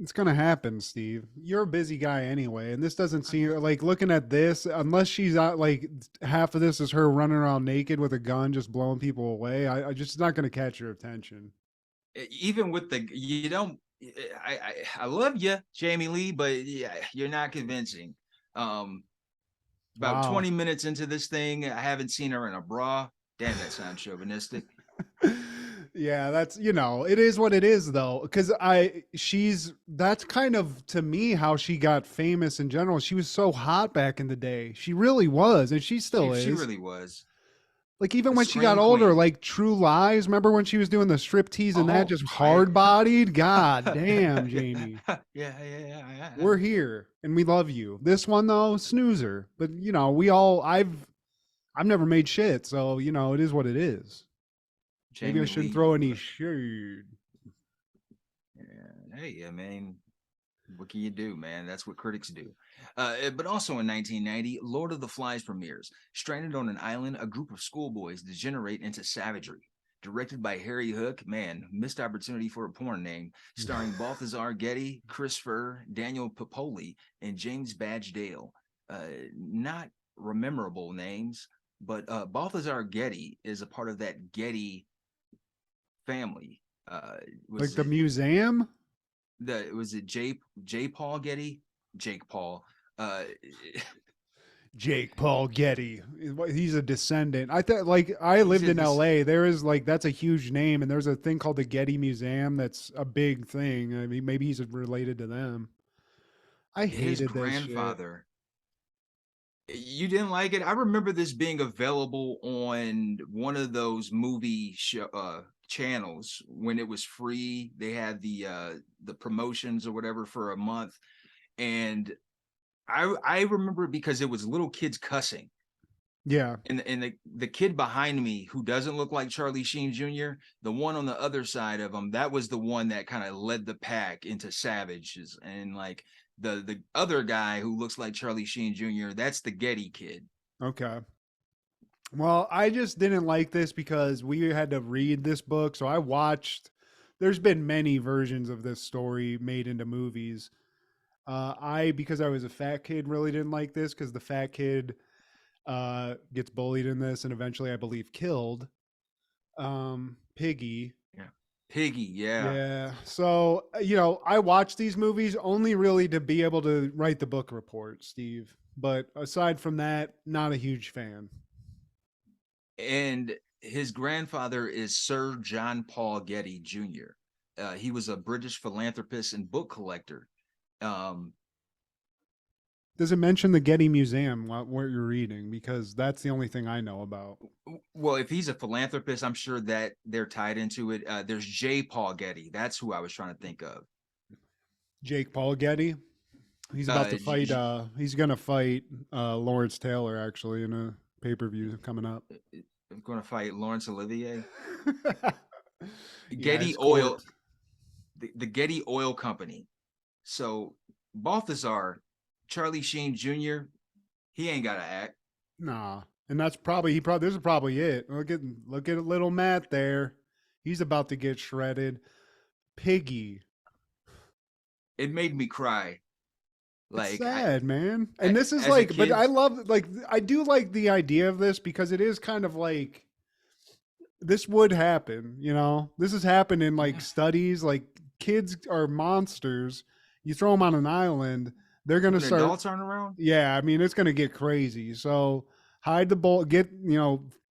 It's gonna happen, Steve. You're a busy guy anyway, and this doesn't seem like looking at this. Unless she's out, like half of this is her running around naked with a gun, just blowing people away. I just not gonna catch your attention. Even with the you don't. I love you, Jamie Lee, but yeah, you're not convincing. About 20 minutes into this thing, I haven't seen her in a bra. Damn, that sounds chauvinistic. Yeah, that's, it is what it is though. Cause that's kind of to me how she got famous in general. She was so hot back in the day. She really was. And she still is. She really was. Like even when she got older, like True Lies, remember when she was doing the striptease and that just hard bodied? God damn, Jamie. Yeah. We're here and we love you. This one though, snoozer. But I've never made shit, so it is what it is. Jamie Maybe I shouldn't Lee. throw any shade. Yeah. Hey, I mean, what can you do, man? That's what critics do. But also in 1990, Lord of the Flies premieres. Stranded on an island, a group of schoolboys degenerate into savagery. Directed by Harry Hook, man, missed opportunity for a porn name. Starring Balthazar Getty, Chris Furr, Daniel Popoli, and James Badge Dale. Not rememberable names, but Balthazar Getty is a part of that Getty family. Like the museum? Was it J. Paul Getty? Jake Paul. Jake Paul Getty. He's a descendant. I thought, like, I lived in LA. There is like, that's a huge name, and there's a thing called the Getty Museum that's a big thing. I mean, maybe he's related to them. I hated his grandfather. You didn't like it? I remember this being available on one of those movie channels when it was free. They had the promotions or whatever for a month, and I remember because it was little kids cussing. Yeah, and the kid behind me who doesn't look like Charlie Sheen Jr., the one on the other side of him, that was the one that kind of led the pack into savages, and like the other guy who looks like Charlie Sheen Jr., that's the Getty kid. Okay. Well, I just didn't like this because we had to read this book. So I watched, there's been many versions of this story made into movies. Because I was a fat kid, really didn't like this because the fat kid gets bullied in this and eventually, I believe, killed. Piggy. Piggy, yeah. Yeah. So, I watch these movies only really to be able to write the book report, Steve. But aside from that, not a huge fan. And his grandfather is Sir John Paul Getty Jr. He was a British philanthropist and book collector. Does it mention the Getty Museum what you're reading? Because that's the only thing I know about. Well, if he's a philanthropist, I'm sure that they're tied into it. There's J. Paul Getty. That's who I was trying to think of. Jake Paul Getty. He's about to fight. He's going to fight Lawrence Taylor, actually, in a pay-per-view coming up. Going to fight Laurence Olivier. Yeah, Getty Oil. The Getty Oil Company. So Balthazar, Charlie Sheen Jr., he ain't got to act. Nah. And that's probably, this is probably it. Look at little Matt there. He's about to get shredded. Piggy. It made me cry. Like, it's sad, man. And this is like, but I love, like, I do like the idea of this because it is kind of like, this would happen, you know. This has happened in like studies. Like kids are monsters. You throw them on an island, they're gonna When start. adults aren't around. Yeah, I mean it's gonna get crazy. So hide the bowl. Get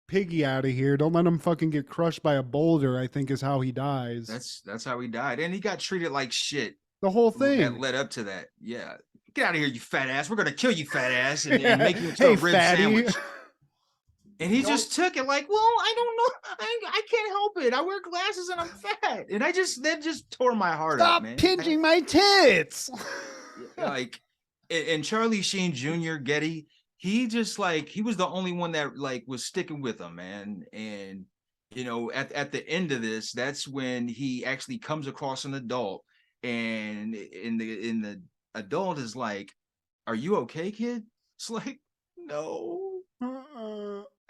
Piggy out of here. Don't let him fucking get crushed by a boulder. I think is how he dies. That's how he died, and he got treated like shit. The whole That thing. led up to that. Yeah, get out of here, you fat ass. We're gonna kill you, fat ass, and, Yeah. and make you into Hey, a rib fatty. sandwich. And he just took it like, well, I don't know, I can't help it. I wear glasses and I'm fat, and that just tore my heart Stop out, man. pinching my tits. Like, and Charlie Sheen Jr. Getty, he just like he was the only one that like was sticking with him, man. And at the end of this, that's when he actually comes across an adult, and in the adult is like, "Are you okay, kid?" It's like, no.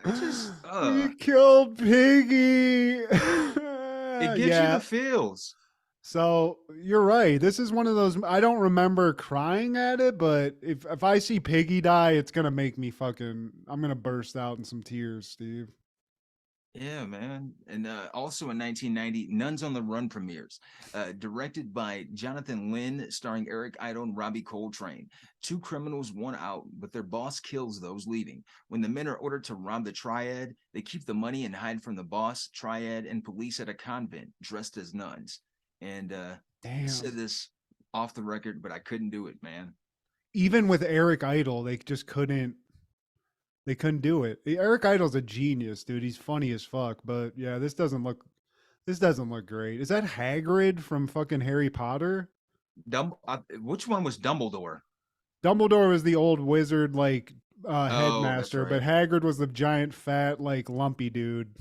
We killed Piggy. It gives you the feels. So you're right. This is one of those. I don't remember crying at it, but if I see Piggy die, it's gonna make me I'm gonna burst out in some tears, Steve. Yeah, man. And also in 1990, Nuns on the Run premieres, directed by Jonathan Lynn, starring Eric Idle and Robbie Coltrane. Two criminals, one out, but their boss kills those leaving. When the men are ordered to rob the triad, they keep the money and hide from the boss, triad, and police at a convent dressed as nuns. And I said this off the record, but I couldn't do it, man. Even with Eric Idle, they just couldn't. They couldn't do it. Eric Idle's a genius, dude. He's funny as fuck. But yeah, this doesn't look great. Is that Hagrid from fucking Harry Potter? Which one was Dumbledore? Dumbledore was the old wizard, like headmaster, right. but Hagrid was the giant, fat, like lumpy dude.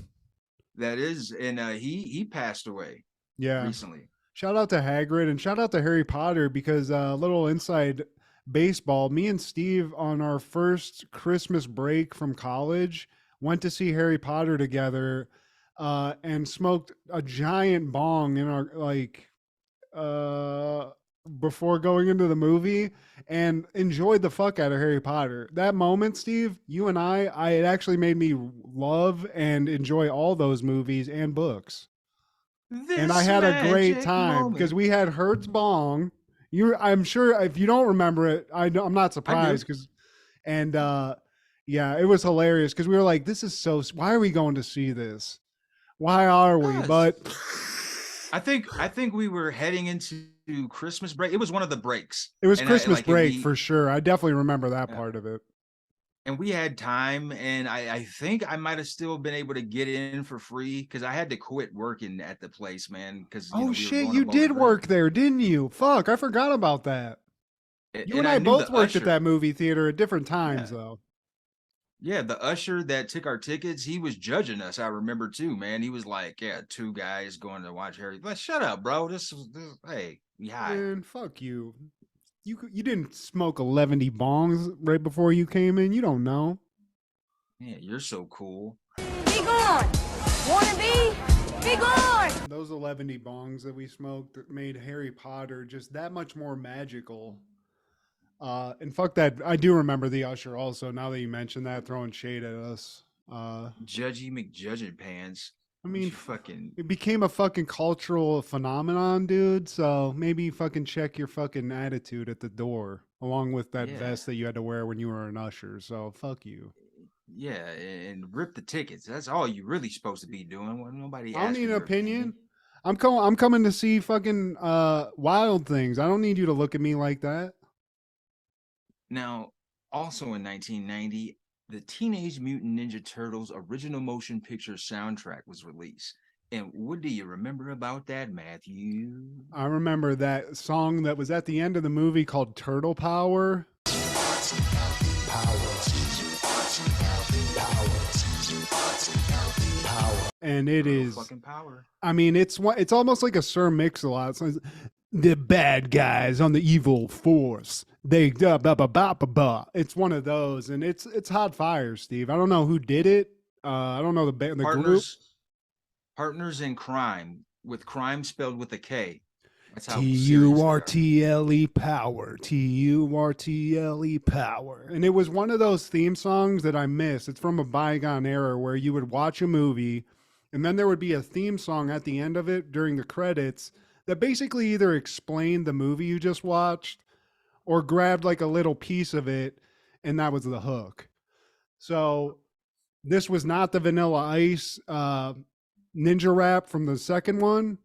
That is, and he passed away. Yeah, recently. Shout out to Hagrid and shout out to Harry Potter because little inside baseball. Me and Steve on our first Christmas break from college went to see Harry Potter together and smoked a giant bong in our before going into the movie and enjoyed the fuck out of Harry Potter. That moment, Steve, you and it actually made me love and enjoy all those movies and books. And I had a great time because we had Hertz bong. I'm sure if you don't remember it, I'm not surprised yeah, it was hilarious because we were like, this is why are we going to see this? Why are we? But I think we were heading into Christmas break. It was one of the breaks. It was Christmas break for sure. I definitely remember that part of it. And we had time, and I think I might have still been able to get in for free because I had to quit working at the place, man. Because you did work there, didn't you? Fuck, I forgot about that. You and I both worked at that movie theater at different times, though. Yeah, the usher that took our tickets, he was judging us. I remember too, man. He was like, "Yeah, two guys going to watch Harry." Like, shut up, bro. Hey, yeah. Man, fuck you. You didn't smoke 11 bongs right before you came in. You don't know. Yeah, you're so cool. Be gone. Wanna be gone. Those 11 bongs that we smoked made Harry Potter just that much more magical. And fuck that. I do remember the usher also. Now that you mention that, throwing shade at us. Judgy McJudging Pants. I mean, it became a fucking cultural phenomenon, dude. So maybe fucking check your fucking attitude at the door, along with that vest that you had to wear when you were an usher. So fuck you. Yeah, and rip the tickets. That's all you really supposed to be doing. When nobody. I don't need an opinion. I'm coming to see fucking Wild Things. I don't need you to look at me like that. Now, also in 1990. The Teenage Mutant Ninja Turtles original motion picture soundtrack was released. And what do you remember about that, Matthew? I remember that song that was at the end of the movie called Turtle Power. And it is fucking power. I mean, it's almost like a Sir Mix-a-Lot. It's the bad guys on the evil force. They It's one of those, and it's hot fire, Steve. I don't know who did it. I don't know the group. Partners in Crime, with crime spelled with a K. That's how Turtle Power. Turtle Power. And it was one of those theme songs that I miss. It's from a bygone era where you would watch a movie And then there would be a theme song at the end of it during the credits that basically either explained the movie you just watched or grabbed like a little piece of it, and that was the hook. So this was not the Vanilla Ice ninja rap from the second one,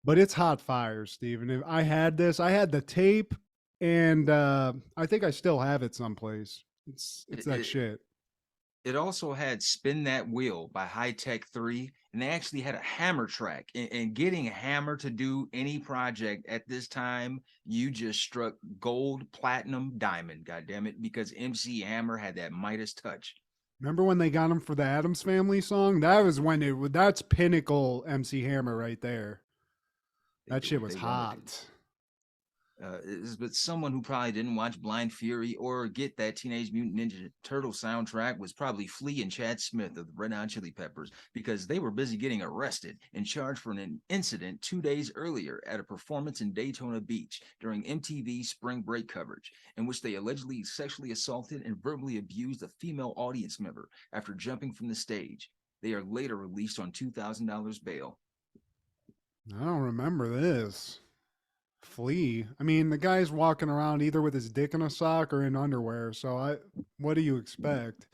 but it's hot fire, Steven. If I had this, I had the tape, and I think I still have it someplace. It's that shit. It also had Spin That Wheel by High Tech 3, and they actually had a Hammer track. And getting Hammer to do any project at this time, you just struck gold, platinum, diamond, goddammit, because MC Hammer had that Midas touch. Remember when they got him for the Addams Family song? That was when that's pinnacle MC Hammer right there. That shit was hot. But someone who probably didn't watch Blind Fury or get that Teenage Mutant Ninja Turtle soundtrack was probably Flea and Chad Smith of the Red Hot Chili Peppers, because they were busy getting arrested and charged for an incident 2 days earlier at a performance in Daytona Beach during MTV spring break coverage, in which they allegedly sexually assaulted and verbally abused a female audience member after jumping from the stage. They are later released on $2,000 bail. I don't remember this. Flea. I mean, the guy's walking around either with his dick in a sock or in underwear. So what do you expect?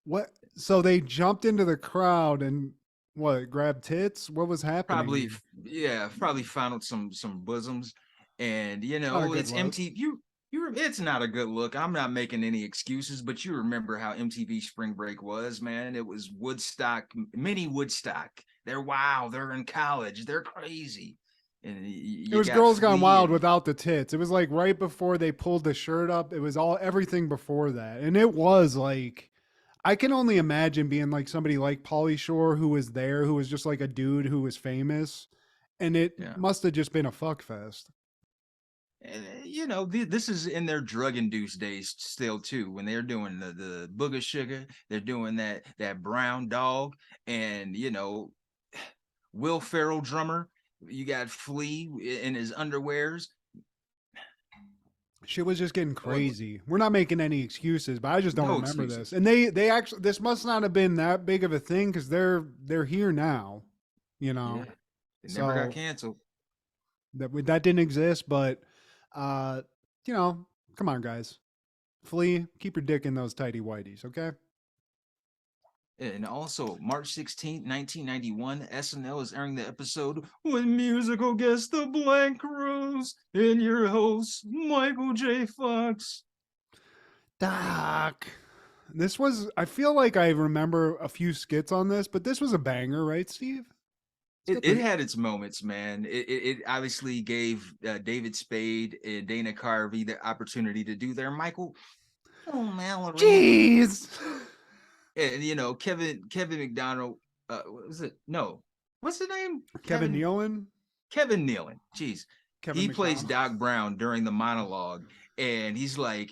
What? So they jumped into the crowd and what? Grabbed tits? What was happening? Probably found some bosoms, and it's MTV. It's not a good look. I'm not making any excuses, but you remember how MTV Spring Break was, man. It was Woodstock, mini Woodstock. They're in college. They're crazy. And it was Girls Gone Wild without the tits. It was like right before they pulled the shirt up. It was everything before that. And it was like, I can only imagine being like somebody like Pauly Shore who was there, who was just like a dude who was famous. And it must have just been a fuck fest. And this is in their drug-induced days still too, when they're doing the Booger Sugar, they're doing that Brown Dog, and Will Ferrell drummer. You got Flea in his underwears. Shit was just getting crazy. We're not making any excuses, but I just don't remember this. And they actually, this must not have been that big of a thing because they're here now. It never got canceled. That didn't exist, but come on, guys. Flea, keep your dick in those tighty whities, okay? And also, March 16th, 1991, SNL is airing the episode with musical guest The Blank Rose and your host, Michael J. Fox. Doc. This was, I feel like I remember a few skits on this, but this was a banger, right, Steve? It had its moments, man. It obviously gave David Spade and Dana Carvey the opportunity to do their Michael. Oh, Mallory. Jeez. And Kevin McDonald, what was it? No, what's the name? Kevin Nealon. Kevin Nealon. Jeez, he McDonald plays Doc Brown during the monologue, and he's like,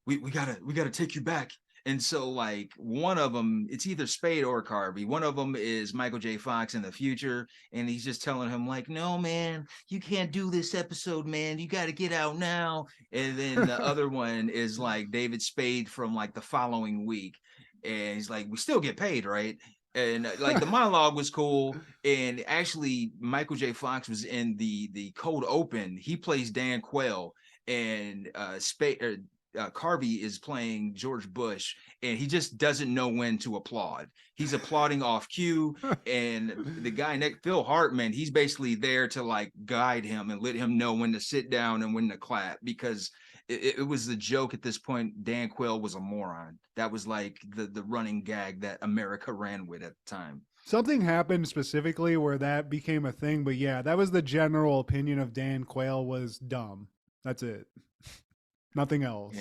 we gotta take you back. And so, like, one of them, it's either Spade or Carvey. One of them is Michael J. Fox in the future, and he's just telling him, like, no, man, you can't do this episode, man. You got to get out now. And then the other one is like David Spade from like the following week. And he's like, we still get paid, right? And like the monologue was cool. And actually, Michael J. Fox was in the cold open. He plays Dan Quayle, and Carvey is playing George Bush, and he just doesn't know when to applaud. He's applauding off cue, and the guy Phil Hartman, he's basically there to like guide him and let him know when to sit down and when to clap, because it was the joke at this point. Dan Quayle was a moron. That was like the running gag that America ran with at the time. Something happened specifically where that became a thing, but yeah, that was the general opinion of Dan Quayle was dumb. That's it. Nothing else.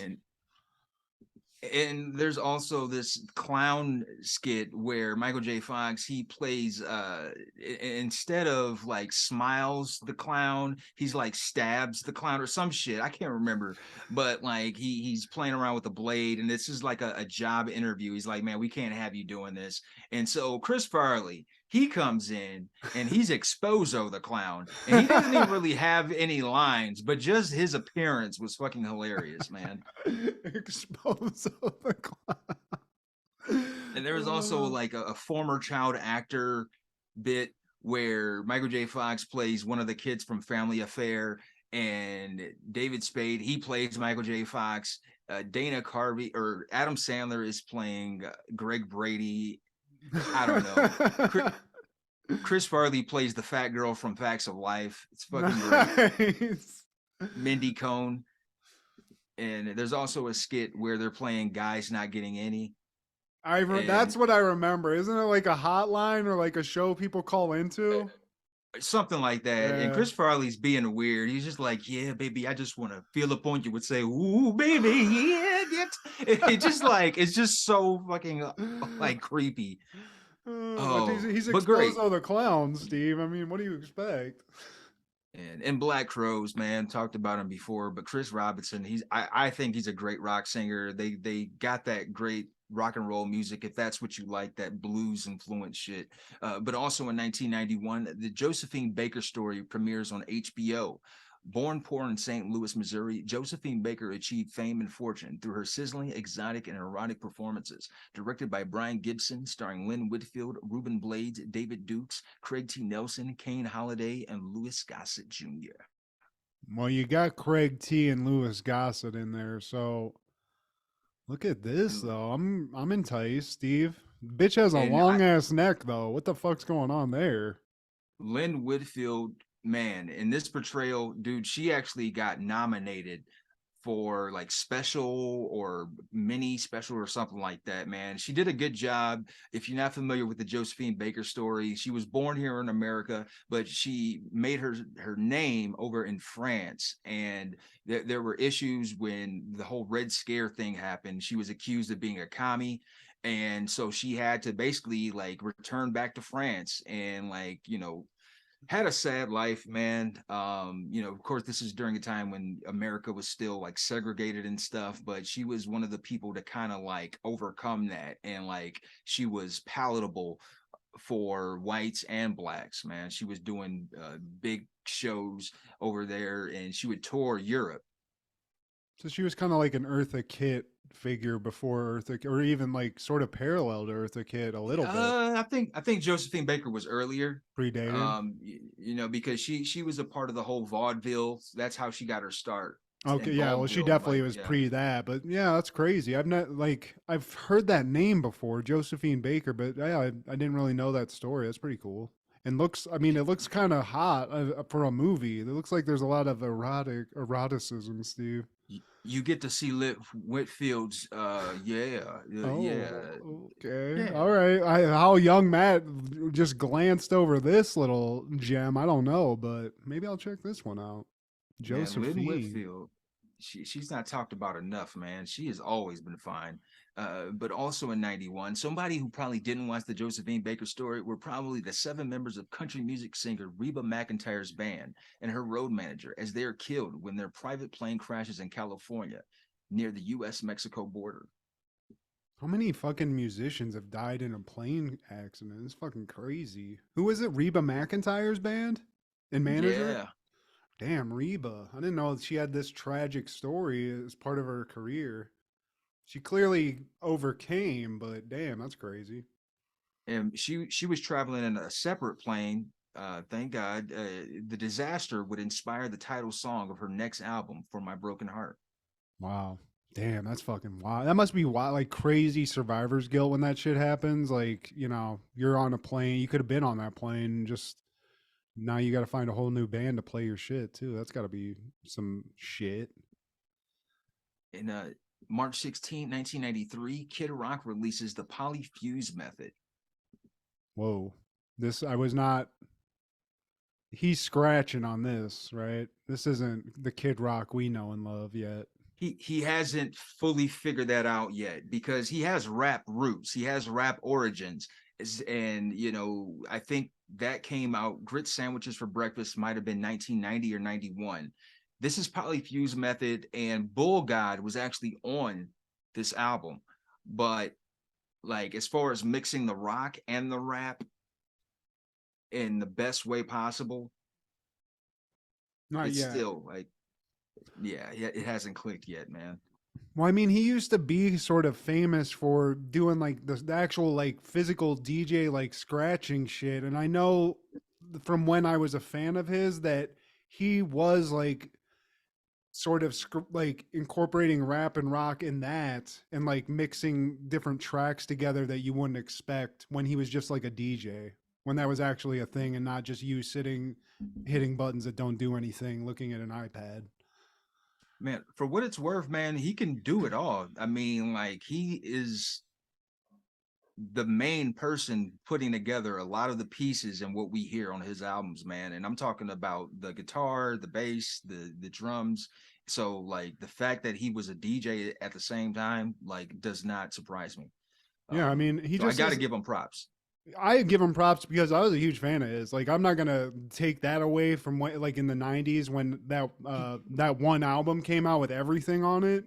And there's also this clown skit where Michael J. Fox, he plays instead of like smiles the clown, he's like stabs the clown or some shit. I can't remember, but like he's playing around with a blade, and this is like a job interview. He's like, man, we can't have you doing this. And so Chris Farley, he comes in and he's Exposo the clown, and he doesn't even really have any lines, but just his appearance was fucking hilarious, man. Exposo the clown. And there was also like a former child actor bit where Michael J. Fox plays one of the kids from Family Affair, and David Spade, he plays Michael J. Fox. Dana Carvey or Adam Sandler is playing Greg Brady. I don't know. Chris Farley plays the fat girl from Facts of Life. It's fucking great. Mindy Cohn. And there's also a skit where they're playing Guys Not Getting Any. That's what I remember. Isn't it like a hotline or like a show people call into? Something like that. Yeah. And Chris Farley's being weird. He's just like, yeah, baby, I just want to feel up on you and say, ooh, baby, yeah. It's just so fucking like creepy. But he's exposed all the clowns, Steve. I mean, what do you expect? And Black Crowes, man, talked about him before, but Chris Robinson, I think he's a great rock singer. They got that great rock and roll music, if that's what you like, that blues influence shit. But also in 1991, the Josephine Baker story premieres on HBO. Born poor in St. Louis, Missouri, Josephine Baker achieved fame and fortune through her sizzling, exotic, and erotic performances. Directed by Brian Gibson, starring Lynn Whitfield, Reuben Blades, David Dukes, Craig T. Nelson, Kane Holliday, and Louis Gossett Jr. Well, you got Craig T. and Louis Gossett in there, so look at this though. I'm enticed, Steve. Bitch has a long ass neck though. What the fuck's going on there? Lynn Whitfield, man, in this portrayal, dude, she actually got nominated for like special or mini special or something like that, man. She did a good job. If you're not familiar with the Josephine Baker story, she was born here in America, but she made her name over in France. And there were issues when the whole Red Scare thing happened. She was accused of being a commie. And so she had to basically like return back to France and like, had a sad life, man. Of course, this is during a time when America was still like segregated and stuff, but she was one of the people to kind of like overcome that. And like, she was palatable for whites and blacks, man. She was doing big shows over there and she would tour Europe. So she was kind of like an Eartha Kitt figure before Eartha, or even like sort of parallel to Eartha Kitt a little bit. I think Josephine Baker was earlier. Predated. Because she was a part of the whole vaudeville. That's how she got her start. Okay, yeah, well, she definitely was pre that, but yeah, that's crazy. I've heard that name before, Josephine Baker, but yeah, I didn't really know that story. That's pretty cool. And it looks kind of hot for a movie. It looks like there's a lot of eroticism, Steve. You get to see Whitfield's, yeah. Okay, yeah. All right. How young Matt just glanced over this little gem, I don't know, but maybe I'll check this one out. Josephine. Lynn Whitfield, she's not talked about enough, man. She has always been fine. But also in 91, somebody who probably didn't watch the Josephine Baker story were probably the 7 members of country music singer Reba McEntire's band and her road manager, as they are killed when their private plane crashes in California near the U.S.-Mexico border. How many fucking musicians have died in a plane accident? It's fucking crazy. Who is it? Reba McEntire's band and manager? Yeah. Damn, Reba. I didn't know she had this tragic story as part of her career. She clearly overcame, but damn, that's crazy. And she was traveling in a separate plane. Thank God. The disaster would inspire the title song of her next album, For My Broken Heart. Wow. Damn, that's fucking wild. That must be wild, like crazy survivor's guilt when that shit happens. Like, you're on a plane. You could have been on that plane. Just now you got to find a whole new band to play your shit, too. That's got to be some shit. In March 16, 1993, Kid Rock releases the polyfuse method. Whoa. He's scratching on this, right? This isn't the Kid Rock we know and love yet. He hasn't fully figured that out yet because he has rap roots. He has rap origins. And, I think that came out. Grit Sandwiches for Breakfast might have been 1990 or 91. This is Polyfuse Method, and Bull God was actually on this album. But like, as far as mixing the rock and the rap in the best way possible, not it's yet. Still like, yeah, it hasn't clicked yet, man. Well, I mean, he used to be sort of famous for doing like the actual like physical DJ like scratching shit, and I know from when I was a fan of his that he was like sort of like incorporating rap and rock in that and like mixing different tracks together that you wouldn't expect when he was just like a DJ, when that was actually a thing and not just you sitting hitting buttons that don't do anything looking at an iPad. Man, for what it's worth, man, he can do it all. I mean, like he is the main person putting together a lot of the pieces and what we hear on his albums, man. And I'm talking about the guitar, the bass, the drums. So like the fact that he was a DJ at the same time, like does not surprise me. Yeah, I mean, he so just I got to give him props. I give him props because I was a huge fan of his. Like, I'm not gonna take that away from what, like in the '90s when that one album came out with everything on it.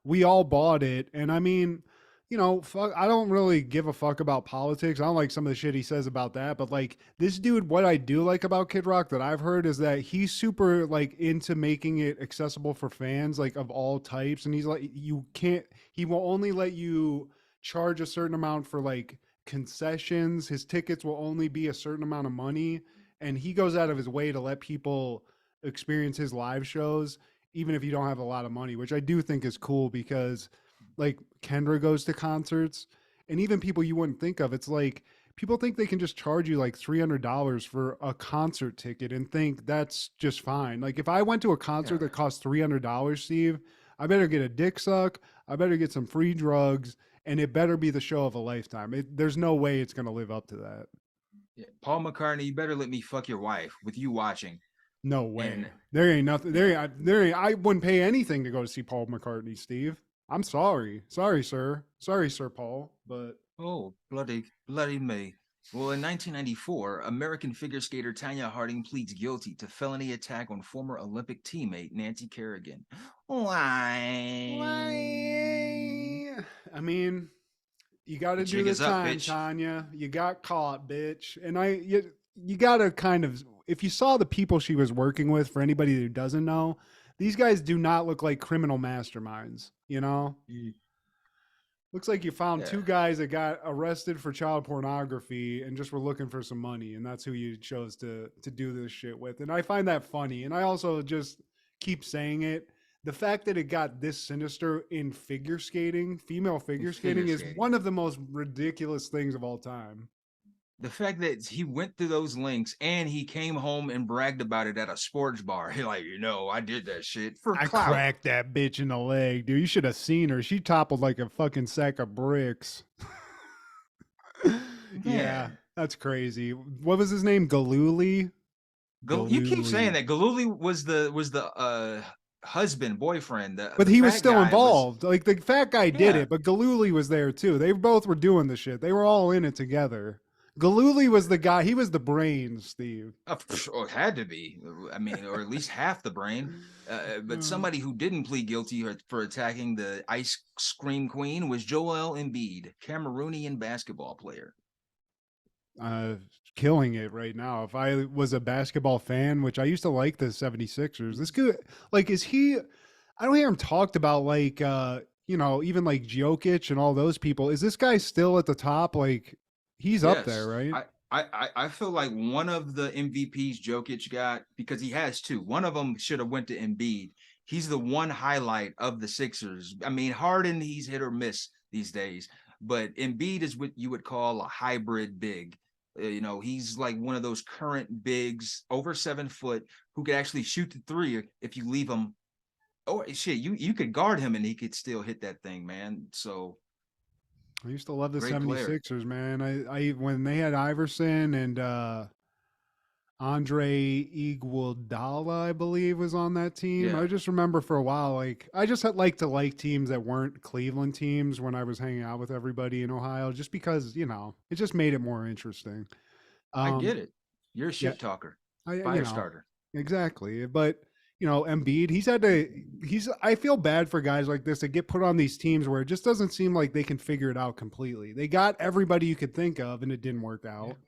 We all bought it, and I mean, you know, fuck, I don't really give a fuck about politics. I don't like some of the shit he says about that, but like this dude, what I do like about Kid Rock that I've heard is that he's super like into making it accessible for fans, like of all types, and he's like, he will only let you charge a certain amount for like concessions. His tickets will only be a certain amount of money, and he goes out of his way to let people experience his live shows even if you don't have a lot of money, which I do think is cool because like Kendra goes to concerts and even people you wouldn't think of, it's like people think they can just charge you like $300 for a concert ticket and think that's just fine. Like if I went to a concert that cost $300, Steve, I better get a dick suck, I better get some free drugs, and it better be the show of a lifetime. There's no way it's going to live up to that. Yeah. Paul McCartney, you better let me fuck your wife with you watching. No way. And there ain't nothing. There ain't. I wouldn't pay anything to go to see Paul McCartney, Steve. I'm sorry. Sorry, sir. Sorry, Sir Paul. But bloody me. Well, in 1994, American figure skater Tanya Harding pleads guilty to felony attack on former Olympic teammate Nancy Kerrigan. Why? I mean, you got to do the time, Tanya. You got caught, bitch. And you got to kind of, if you saw the people she was working with, for anybody who doesn't know, these guys do not look like criminal masterminds, you know? Looks like you found two guys that got arrested for child pornography and just were looking for some money, and that's who you chose to do this shit with. And I find that funny. And I also just keep saying it. The fact that it got this sinister in figure skating, female figure skating, is one of the most ridiculous things of all time. The fact that he went through those links and he came home and bragged about it at a sports bar. He like, I did that shit for clout. I cracked that bitch in the leg, dude. You should have seen her. She toppled like a fucking sack of bricks. Yeah, that's crazy. What was his name? Galooly? You keep saying that. Galooly was the husband, boyfriend. But he was still involved. Like the fat guy did it, but Galooly was there too. They both were doing the shit. They were all in it together. Galooly was the guy. He was the brains, Steve. It had to be. I mean, or at least half the brain. But somebody who didn't plead guilty for attacking the ice cream queen was Joel Embiid, Cameroonian basketball player. Killing it right now. If I was a basketball fan, which I used to like the 76ers, this guy, like, is he, I don't hear him talked about like, even like Jokic and all those people. Is this guy still at the top? Like, he's up there, right? I feel like one of the MVPs Jokic got, because he has two. One of them should have went to Embiid. He's the one highlight of the Sixers. I mean, Harden, he's hit or miss these days, but Embiid is what you would call a hybrid big. He's like one of those current bigs, over 7 foot, who could actually shoot the three if you leave him. Oh shit, you could guard him and he could still hit that thing, man. So I used to love the 76ers, man. I when they had Iverson and Andre Iguodala, I believe, was on that team. Yeah. I just remember for a while, like I just had to like teams that weren't Cleveland teams when I was hanging out with everybody in Ohio, just because it just made it more interesting. I get it. You're a shit talker, fire starter. Exactly, but. Embiid, I feel bad for guys like this that get put on these teams where it just doesn't seem like they can figure it out completely. They got everybody you could think of and it didn't work out.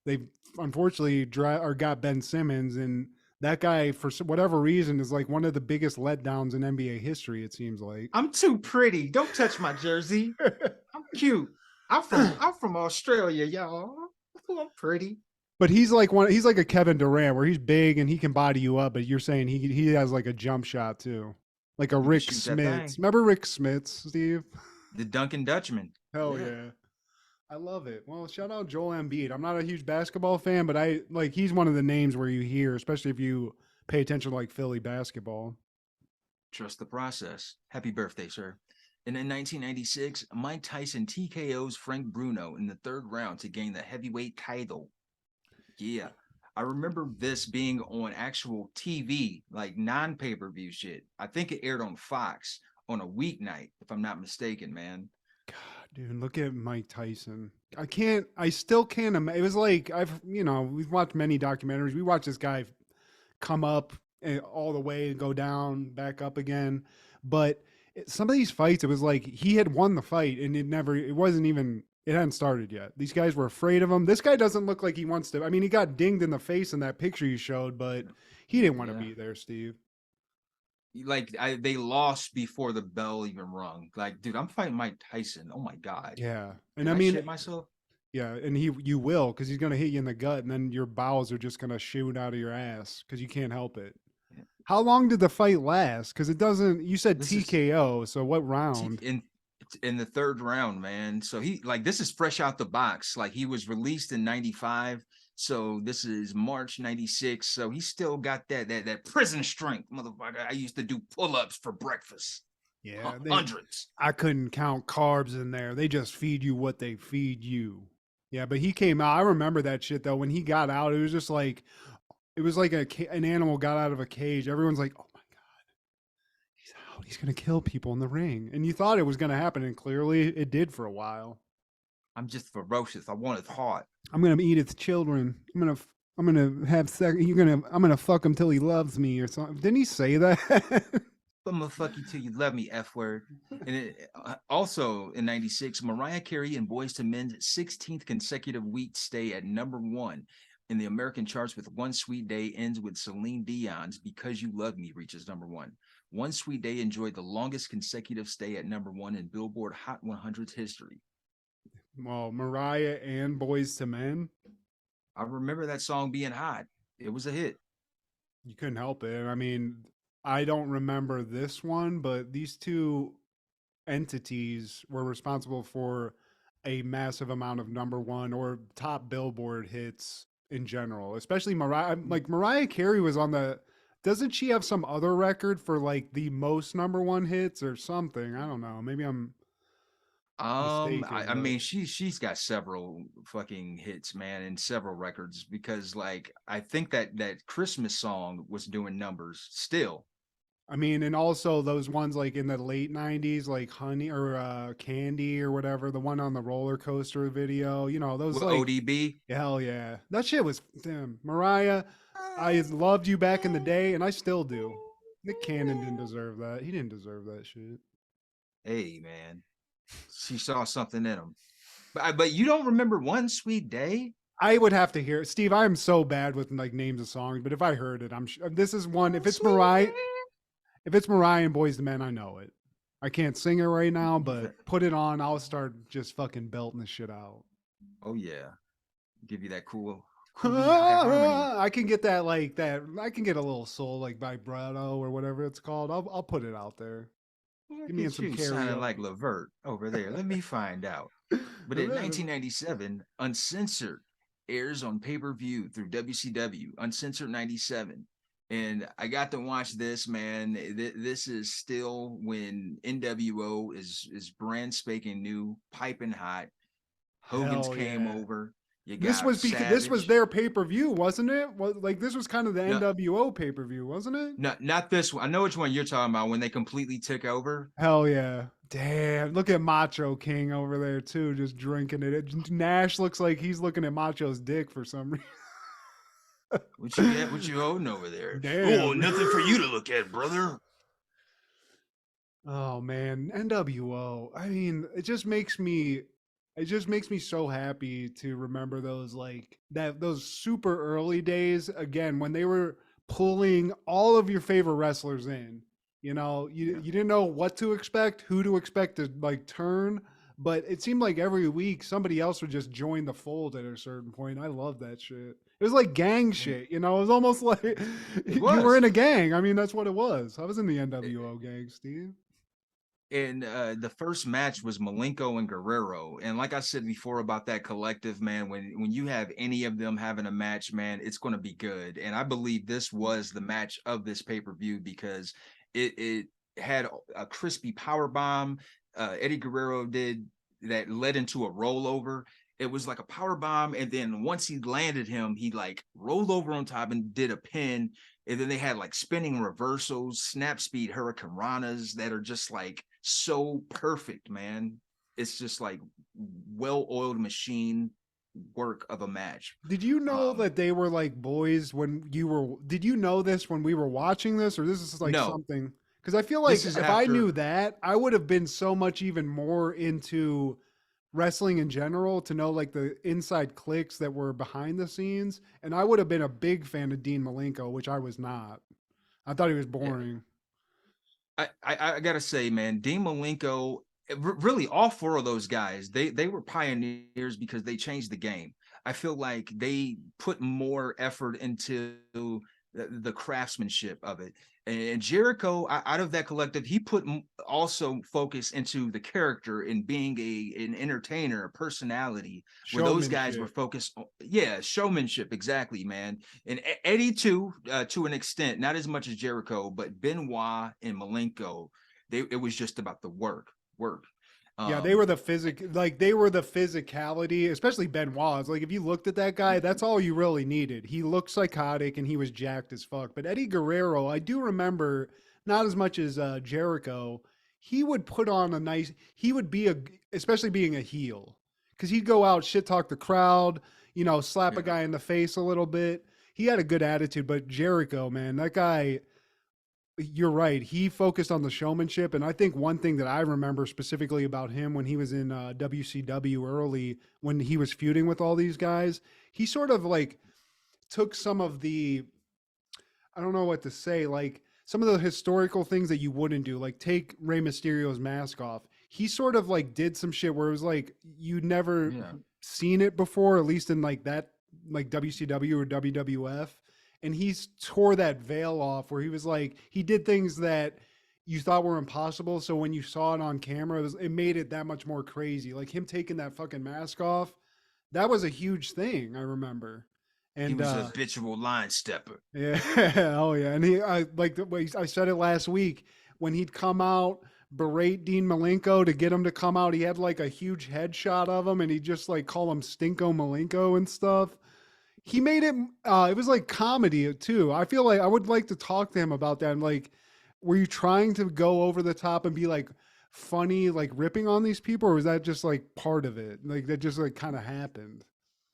They unfortunately got Ben Simmons, and That guy, for whatever reason, is like one of the biggest letdowns in NBA history. It seems like. I'm too pretty. Don't touch my jersey. I'm cute. I'm from Australia, y'all. I'm pretty. But he's like he's like a Kevin Durant, where he's big and he can body you up. But you're saying he has like a jump shot too, like a Rick Smits. Remember Rick Smits, Steve? The Duncan Dutchman. Hell yeah. I love it. Well, shout out Joel Embiid. I'm not a huge basketball fan, but he's one of the names where you hear, especially if you pay attention to like Philly basketball. Trust the process. Happy birthday, sir. And in 1996, Mike Tyson TKOs Frank Bruno in the 3rd round to gain the heavyweight title. Yeah. I remember this being on actual TV, like non-pay-per-view shit. I think it aired on Fox on a weeknight, if I'm not mistaken, man. God, dude, look at Mike Tyson. I still can't imagine. It was like, we've watched many documentaries. We watched this guy come up all the way and go down, back up again. But some of these fights, it was like he had won the fight and it hadn't started yet. These guys were afraid of him. This guy doesn't look like he wants to. I mean, he got dinged in the face in that picture you showed, but he didn't want to be there, Steve. Like they lost before the bell even rung. Like, dude, I'm fighting Mike Tyson. Oh my God. Yeah. And I mean, shit myself. Yeah, and you will, because he's gonna hit you in the gut, and then your bowels are just gonna shoot out of your ass because you can't help it. Yeah. How long did the fight last? Because it doesn't. You said TKO, so what round? In the 3rd round, man. So this is fresh out the box. Like, he was released in 95. So this is March 96. So he still got that prison strength, motherfucker. I used to do pull-ups for breakfast. Yeah. Hundreds. I couldn't count carbs in there. They just feed you what they feed you. Yeah, but he came out. I remember that shit though. When he got out, it was just like, it was like an animal got out of a cage. Everyone's like, oh my God, he's out. He's going to kill people in the ring. And you thought it was going to happen. And clearly it did for a while. I'm just ferocious. I want it hot. I'm gonna eat its children. I'm gonna have sex. I'm gonna fuck him till he loves me or something. Didn't he say that? I'm gonna fuck you till you love me, F word. And also in 96, Mariah Carey and Boyz II Men's 16th consecutive week stay at #1 in the American charts with One Sweet Day ends with Celine Dion's Because You Love Me reaches #1. One Sweet Day enjoyed the longest consecutive stay at #1 in Billboard Hot 100's history. Well, Mariah and Boyz II Men. I remember that song being hot. It was a hit. You couldn't help it. I mean, I don't remember this one, but these two entities were responsible for a massive amount of #1 or top Billboard hits in general, especially Mariah. Like, Mariah Carey was on doesn't she have some other record for like the most #1 hits or something? I don't know. Maybe I'm I mean, she's got several fucking hits, man, and several records, because like I think that Christmas song was doing numbers still. I mean, and also those ones like in the late 90s, like Honey or Candy or whatever, the one on the roller coaster video, those with like ODB. Hell yeah. That shit was damn. Mariah, I loved you back in the day, and I still do. Nick Cannon didn't deserve that. He didn't deserve that shit. Hey, man. She saw something in him. But you don't remember One Sweet Day? I would have to hear it. Steve, I'm so bad with like names of songs, but if I heard it, I'm sure this is one. If it's Mariah and Boyz II Men, I know it. I can't sing it right now, but put it on, I'll start just fucking belting the shit out. Oh yeah. Give you that cool I can get that like that. I can get a little soul like vibrato or whatever it's called. I'll put it out there. Give me some karaoke. Sounding like Levert over there. Let me find out. But in 1997, Uncensored airs on pay-per-view through WCW. Uncensored 97. And I got to watch this, man. This is still when NWO is brand spanking new, piping hot. Hogan's came over. This was their pay-per-view, wasn't it? Like this was kind of the NWO pay-per-view, wasn't it? No, not this one. I know which one you're talking about, when they completely took over. Hell yeah. Damn. Look at Macho King over there too, just drinking it. Nash looks like he's looking at Macho's dick for some reason. What you got? What you holding over there? Damn. Oh, nothing for you to look at, brother. Oh man, NWO. I mean, it just makes me so happy to remember those those super early days again when they were pulling all of your favorite wrestlers in. You know, you didn't know what to expect, who to expect to like turn, but it seemed like every week somebody else would just join the fold at a certain point. I love that shit. It was like gang shit, you know. It was almost like you were in a gang. I mean, that's what it was. I was in the NWO gang, Steve. And the first match was Malenko and Guerrero. And like I said before about that collective, man, when you have any of them having a match, man, it's going to be good. And I believe this was the match of this pay-per-view because it had a crispy power bomb. Eddie Guerrero did that led into a rollover. It was like a power bomb, and then once he landed him, he like rolled over on top and did a pin. And then they had like spinning reversals, snap speed hurricane ranas that are just like so perfect, man. It's just like well-oiled machine work of a match. Did you know that they were like boys when you were? Did you know this when we were watching this, or this is like something? Because I feel like if I knew that, I would have been so much even more into wrestling in general to know like the inside clicks that were behind the scenes, and I would have been a big fan of Dean Malenko, which I was not. I thought he was boring. I gotta say, man, Dean Malenko, really all four of those guys, they were pioneers because they changed the game. I feel like they put more effort into the craftsmanship of it. And Jericho, out of that collective, he put also focus into the character and being an entertainer, a personality, where those guys were focused on, showmanship, exactly, man. And Eddie too, to an extent, not as much as Jericho, but Benoit and Malenko, it was just about the work. Yeah, they were the physicality, especially Benoit. It's like if you looked at that guy, that's all you really needed. He looked psychotic and he was jacked as fuck. But Eddie Guerrero, I do remember, not as much as Jericho, he would put on especially being a heel, because he'd go out, shit talk the crowd, you know, slap a guy in the face a little bit. He had a good attitude, but Jericho, man, that guy, you're right. He focused on the showmanship. And I think one thing that I remember specifically about him when he was in WCW early, when he was feuding with all these guys, he sort of like took some of the, I don't know what to say, like some of the historical things that you wouldn't do, like take Rey Mysterio's mask off. He sort of like did some shit where it was like, you'd never seen it before, at least in like that, like WCW or WWF. And he tore that veil off where he was like, he did things that you thought were impossible. So when you saw it on camera, it made it that much more crazy. Like him taking that fucking mask off, that was a huge thing, I remember. And he was a habitual line stepper. Yeah. Oh yeah. And like the way I said it last week, when he'd come out, berate Dean Malenko to get him to come out, he had like a huge headshot of him and he'd just like call him Stinko Malenko and stuff. He made it, it was like comedy too. I feel like I would like to talk to him about that. And like, were you trying to go over the top and be like funny, like ripping on these people? Or was that just like part of it? Like that just like kind of happened?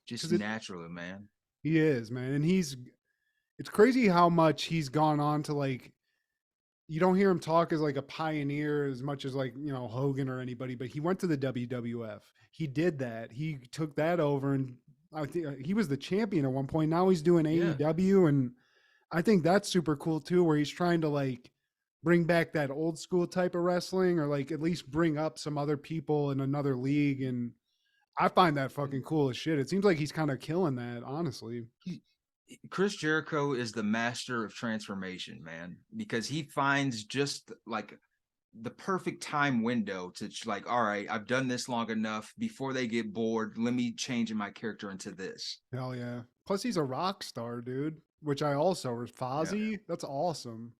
Just naturally, man. He is, man. And it's crazy how much he's gone on to like, you don't hear him talk as like a pioneer as much as like, you know, Hogan or anybody, but he went to the WWF. He did that. He took that over and I think he was the champion at one point. Now he's doing AEW, and I think that's super cool too, where he's trying to like bring back that old school type of wrestling, or like at least bring up some other people in another league. And I find that fucking cool as shit. It seems like he's kind of killing that, honestly. Chris Jericho is the master of transformation, man, because he finds just like the perfect time window to like, all right, I've done this long enough. Before they get bored, let me change my character into this. Hell yeah. Plus he's a rock star, dude, which I also was Fozzy. Yeah. That's awesome.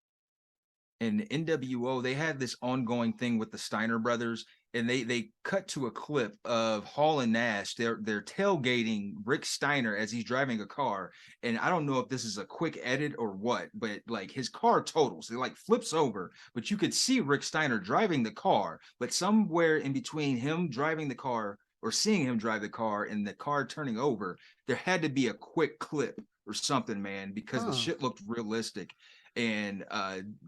And NWO, they had this ongoing thing with the Steiner brothers, and they cut to a clip of Hall and Nash. They're tailgating Rick Steiner as he's driving a car, and I don't know if this is a quick edit or what, but like his car totals, it like flips over, but you could see Rick Steiner driving the car, but somewhere in between him driving the car or seeing him drive the car and the car turning over, there had to be a quick clip or something, man, because the shit looked realistic. And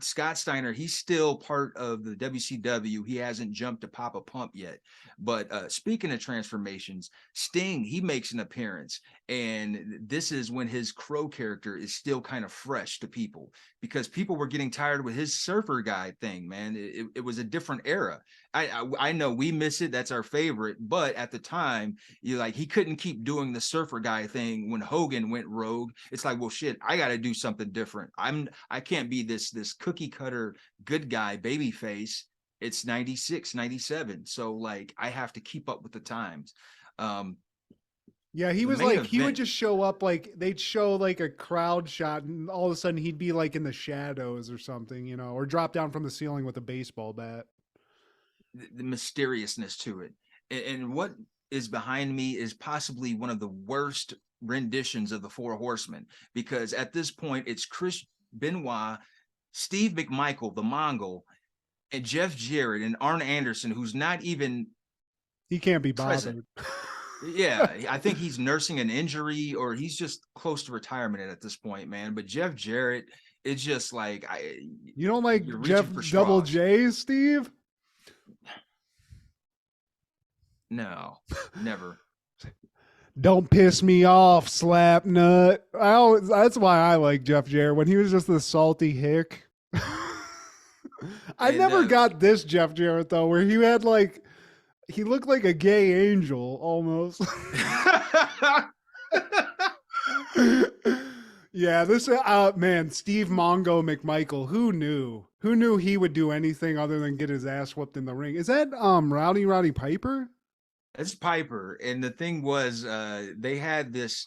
Scott Steiner, he's still part of the WCW. He hasn't jumped to Papa Pump yet. But speaking of transformations, Sting, he makes an appearance. And this is when his Crow character is still kind of fresh to people, because people were getting tired with his surfer guy thing, man. It was a different era. I know we miss it. That's our favorite. But at the time, he couldn't keep doing the surfer guy thing when Hogan went rogue. It's like, well, shit, I got to do something different. I can't be this cookie cutter good guy baby face. It's 96, 97. So like, I have to keep up with the times. Yeah, he was like, he would just show up, like they'd show like a crowd shot and all of a sudden he'd be like in the shadows or something, you know, or drop down from the ceiling with a baseball bat. The mysteriousness to it. And what is behind me is possibly one of the worst renditions of the Four Horsemen, because at this point it's Chris Benoit, Steve McMichael, the Mongol, and Jeff Jarrett and Arn Anderson, who's not even... He can't be present. bothered. Yeah, I think he's nursing an injury or he's just close to retirement at this point, man. But Jeff Jarrett, it's just like... You don't like Jeff Double J, Steve? No, never. Don't piss me off, slap nut. That's why I like Jeff Jarrett, when he was just the salty hick. I never got this Jeff Jarrett though, where he had like, he looked like a gay angel almost. Yeah, this man, Steve Mongo McMichael, who knew he would do anything other than get his ass whooped in the ring? Is that Roddy Piper? It's Piper. And the thing was, they had this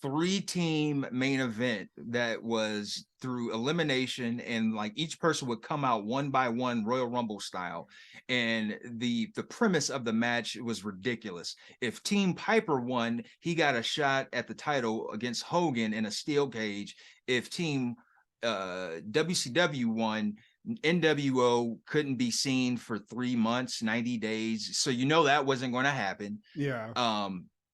3-team main event that was through elimination, and like each person would come out one by one, Royal Rumble style. And the premise of the match was ridiculous. If Team Piper won, he got a shot at the title against Hogan in a steel cage. If Team WCW won, NWO couldn't be seen for 3 months, 90 days. So that wasn't going to happen. Yeah.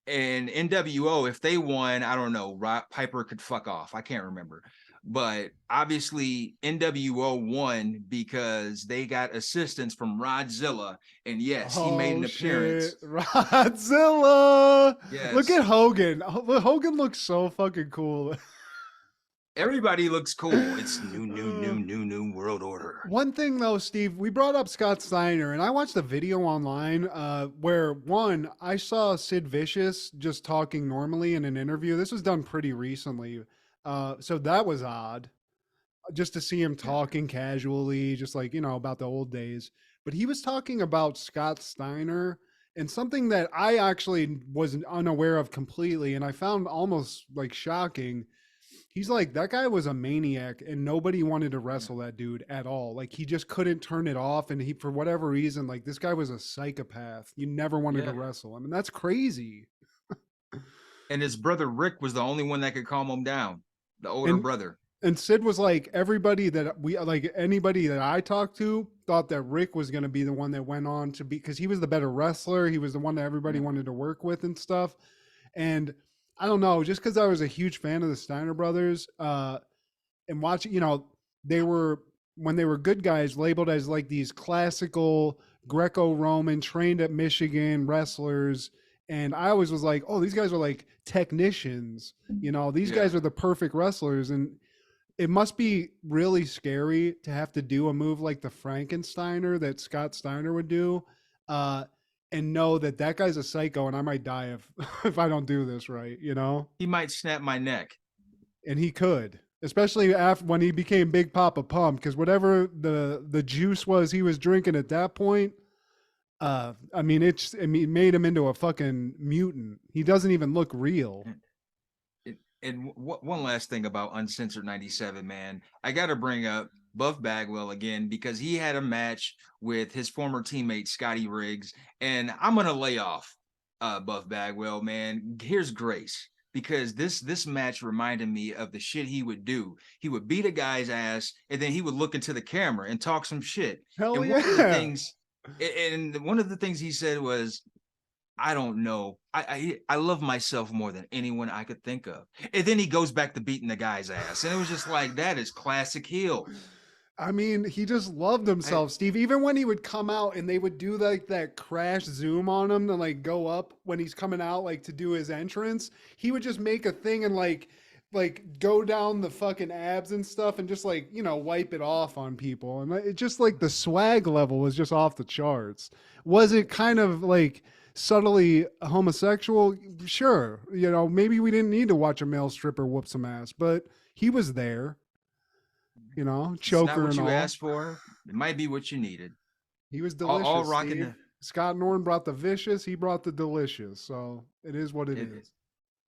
And NWO, if they won, I don't know, Piper could fuck off. I can't remember. But obviously NWO won because they got assistance from Rodzilla. And yes, he made an appearance. Rodzilla. Yes. Look at Hogan. Hogan looks so fucking cool. Everybody looks cool. It's new world order. One thing though, Steve, we brought up Scott Steiner, and I watched a video online where I saw Sid Vicious just talking normally in an interview. This was done pretty recently. So that was odd just to see him talking casually, just like, about the old days. But he was talking about Scott Steiner and something that I actually was unaware of completely, and I found almost like shocking. He's like, that guy was a maniac and nobody wanted to wrestle that dude at all. Like, he just couldn't turn it off. And he, for whatever reason, like, this guy was a psychopath. You never wanted to wrestle him. And that's crazy. And his brother Rick was the only one that could calm him down. The older brother. And Sid was like, anybody that I talked to thought that Rick was going to be the one that went on to be, because he was the better wrestler. He was the one that everybody wanted to work with and stuff. And I don't know, just because I was a huge fan of the Steiner brothers, and watching, when they were good guys, labeled as like these classical Greco-Roman, trained at Michigan wrestlers. And I always was like, oh, these guys are like technicians, these guys are the perfect wrestlers. And it must be really scary to have to do a move like the Frankensteiner that Scott Steiner would do. And know that guy's a psycho and I might die if I don't do this right, He might snap my neck. And he could, especially when he became Big Papa Pump, because whatever the juice was he was drinking at that point, it made him into a fucking mutant. He doesn't even look real. And one last thing about Uncensored 97, man. I got to bring up Buff Bagwell again, because he had a match with his former teammate Scotty Riggs, and I'm gonna lay off Buff Bagwell, man. Here's grace, because this match reminded me of the shit he would do. He would beat a guy's ass, and then he would look into the camera and talk some shit. Hell and yeah! One of the things he said was, I don't know. I love myself more than anyone I could think of. And then he goes back to beating the guy's ass. And it was just like, that is classic heel. I mean, he just loved himself, Steve. Even when he would come out and they would do like that crash zoom on him to like go up when he's coming out, like to do his entrance, he would just make a thing and like go down the fucking abs and stuff and just like, wipe it off on people. And it just like the swag level was just off the charts. Was it kind of like subtly homosexual? Sure. Maybe we didn't need to watch a male stripper whoop some ass, but he was there. Choker it's not what and you all. asked for. It might be what you needed. He was delicious. All rocking Steve. Scott Norton brought the vicious. He brought the delicious. So it is what it is.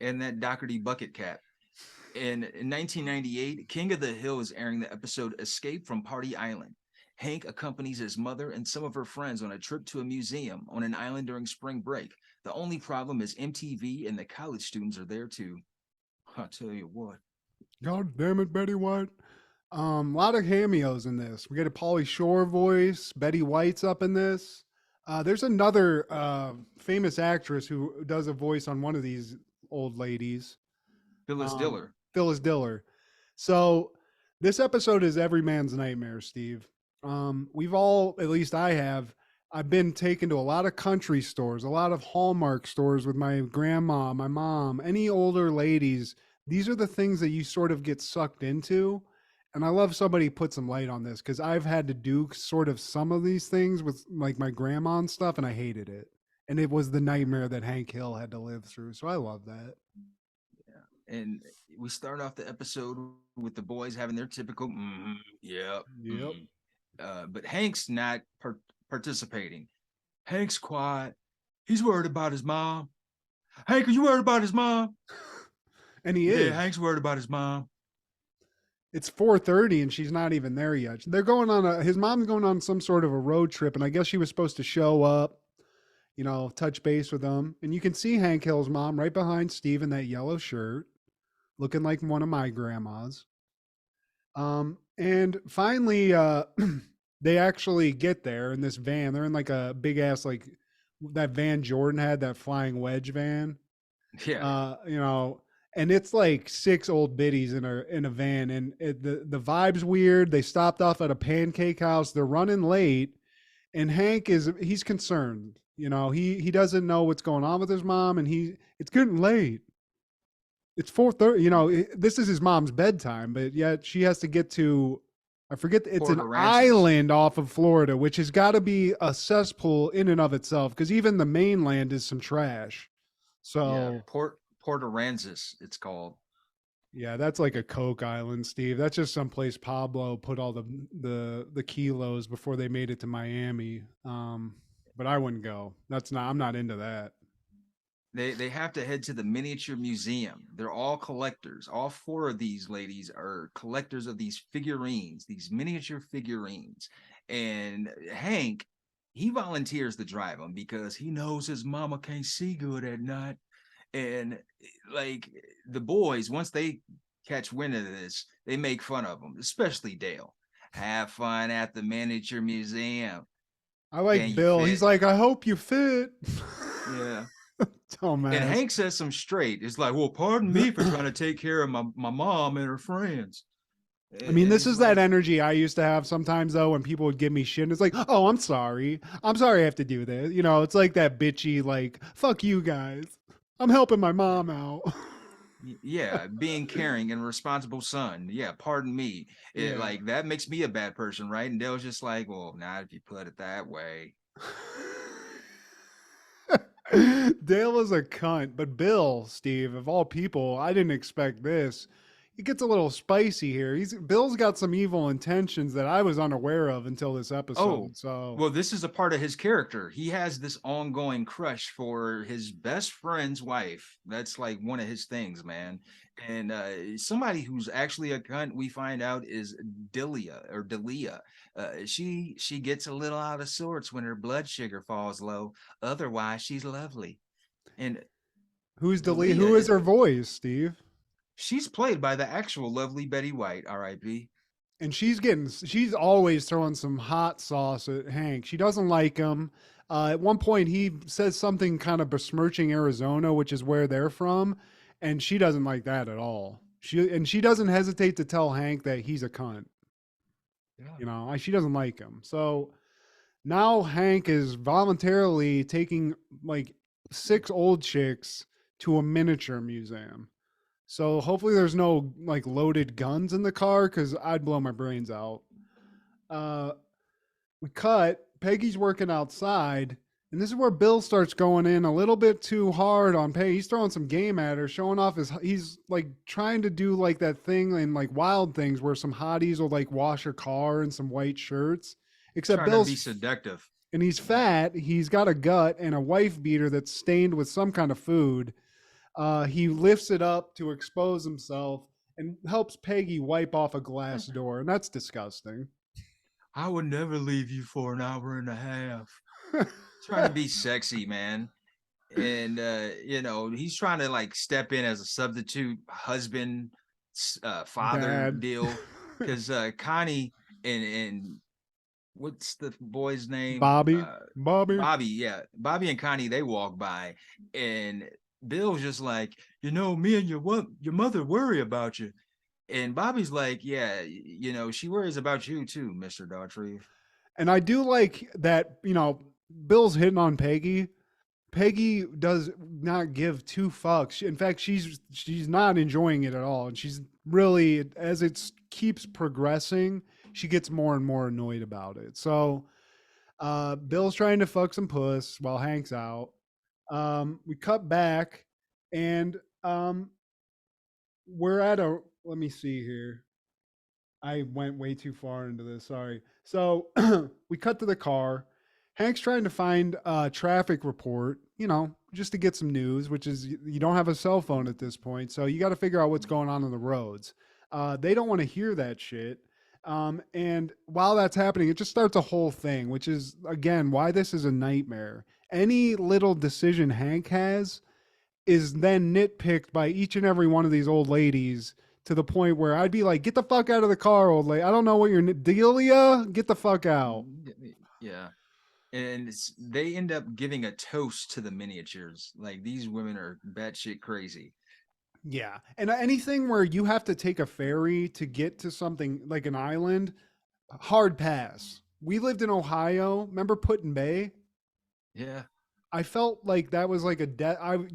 And that Doherty bucket cap. In 1998, King of the Hill is airing the episode Escape from Party Island. Hank accompanies his mother and some of her friends on a trip to a museum on an island during spring break. The only problem is MTV and the college students are there too. I'll tell you what. God damn it, Betty White. A lot of cameos in this. We get a Pauly Shore voice. Betty White's up in this. There's another famous actress who does a voice on one of these old ladies. Phyllis Diller. Phyllis Diller. So this episode is every man's nightmare, Steve. We've all, at least I have, I've been taken to a lot of country stores, a lot of Hallmark stores with my grandma, my mom, any older ladies. These are the things that you sort of get sucked into. And I love somebody put some light on this because I've had to do sort of some of these things with like my grandma and stuff, and I hated it. And it was the nightmare that Hank Hill had to live through. So I love that. Yeah. And we start off the episode with the boys having their typical, yep. But Hank's not participating. Hank's quiet. He's worried about his mom. Hank, are you worried about his mom? And he is. Yeah, Hank's worried about his mom. It's 4:30 and she's not even there yet. They're going on his mom's going on some sort of a road trip, and I guess she was supposed to show up, touch base with them. And you can see Hank Hill's mom right behind Steve in that yellow shirt, looking like one of my grandmas. And finally, they actually get there in this van. They're in like a big ass, like that van Jordan had, that flying wedge van. Yeah. And it's like 6 old biddies in a van, and the vibe's weird. They stopped off at a pancake house. They're running late, and Hank he's concerned. He doesn't know what's going on with his mom, and it's getting late. It's 4:30. This is his mom's bedtime, but yet she has to get to, I forget, it's an island off of Florida, which has got to be a cesspool in and of itself, because even the mainland is some trash. So yeah, Port Aransas, it's called. Yeah, that's like a Coke Island, Steve. That's just someplace Pablo put all the kilos before they made it to Miami. But I wouldn't go. I'm not into that. They have to head to the miniature museum. They're all collectors. All 4 of these ladies are collectors of these figurines, these miniature figurines. And Hank, he volunteers to drive them because he knows his mama can't see good at night. And like the boys, once they catch wind of this, they make fun of them, especially Dale. Have fun at the miniature museum. I like Bill. He's like, I hope you fit. Yeah. Dumbass. And Hank says some straight. It's like, well, pardon me for trying to take care of my mom and her friends. I mean, this is that energy I used to have sometimes, though, when people would give me shit. And it's like, oh, I'm sorry. I'm sorry I have to do this. It's like that bitchy, like, fuck you guys. I'm helping my mom out. Yeah, being caring and responsible son. Yeah, pardon me. Like, that makes me a bad person, right? And Dale's just like, well, not if you put it that way. Dale is a cunt, but Bill, Steve, of all people, I didn't expect this. It gets a little spicy here. Bill's got some evil intentions that I was unaware of until this episode. Well, this is a part of his character. He has this ongoing crush for his best friend's wife. That's like one of his things, man. And somebody who's actually a cunt, we find out, is Delia. She gets a little out of sorts when her blood sugar falls low. Otherwise, she's lovely. And who's Delia? Who is her voice, Steve? She's played by the actual lovely Betty White, R.I.P. And she's always throwing some hot sauce at Hank. She doesn't like him. At one point, he says something kind of besmirching Arizona, which is where they're from, and she doesn't like that at all. She doesn't hesitate to tell Hank that he's a cunt. Yeah. She doesn't like him. So now Hank is voluntarily taking like 6 old chicks to a miniature museum. So hopefully there's no like loaded guns in the car because I'd blow my brains out. We cut. Peggy's working outside, and this is where Bill starts going in a little bit too hard on Peggy. He's throwing some game at her, showing off he's like trying to do like that thing in like Wild Things where some hotties will like wash her car in some white shirts. Except trying Bill's to be seductive. And he's fat. He's got a gut and a wife beater that's stained with some kind of food. He lifts it up to expose himself and helps Peggy wipe off a glass door, and that's disgusting. I would never leave you for an hour and a half. Trying to be sexy, man. And, he's trying to like step in as a substitute husband, father Dad. deal. Because Connie and what's the boy's name? Bobby. Yeah. Bobby and Connie, they walk by and Bill's just like, me and your mother worry about you. And Bobby's like, yeah, she worries about you too, Mr. Daughtry. And I do like that, Bill's hitting on Peggy. Peggy does not give 2 fucks. In fact, she's not enjoying it at all. And she's really, as it keeps progressing, she gets more and more annoyed about it. So Bill's trying to fuck some puss while Hank's out. We cut back and we're at let me see here. I went way too far into this. Sorry. So we cut to the car. Hank's trying to find a traffic report, just to get some news, which is you don't have a cell phone at this point. So you got to figure out what's going on the roads. They don't want to hear that shit. And while that's happening, it just starts a whole thing, which is, again, why this is a nightmare. Any little decision Hank has is then nitpicked by each and every one of these old ladies to the point where I'd be like, get the fuck out of the car, old lady. I don't know what your Delia, get the fuck out. Yeah. And they end up giving a toast to the miniatures. Like, these women are batshit crazy. Yeah. And anything where you have to take a ferry to get to something like an island, hard pass. We lived in Ohio. Remember Put-in Bay? Yeah. I felt like that was like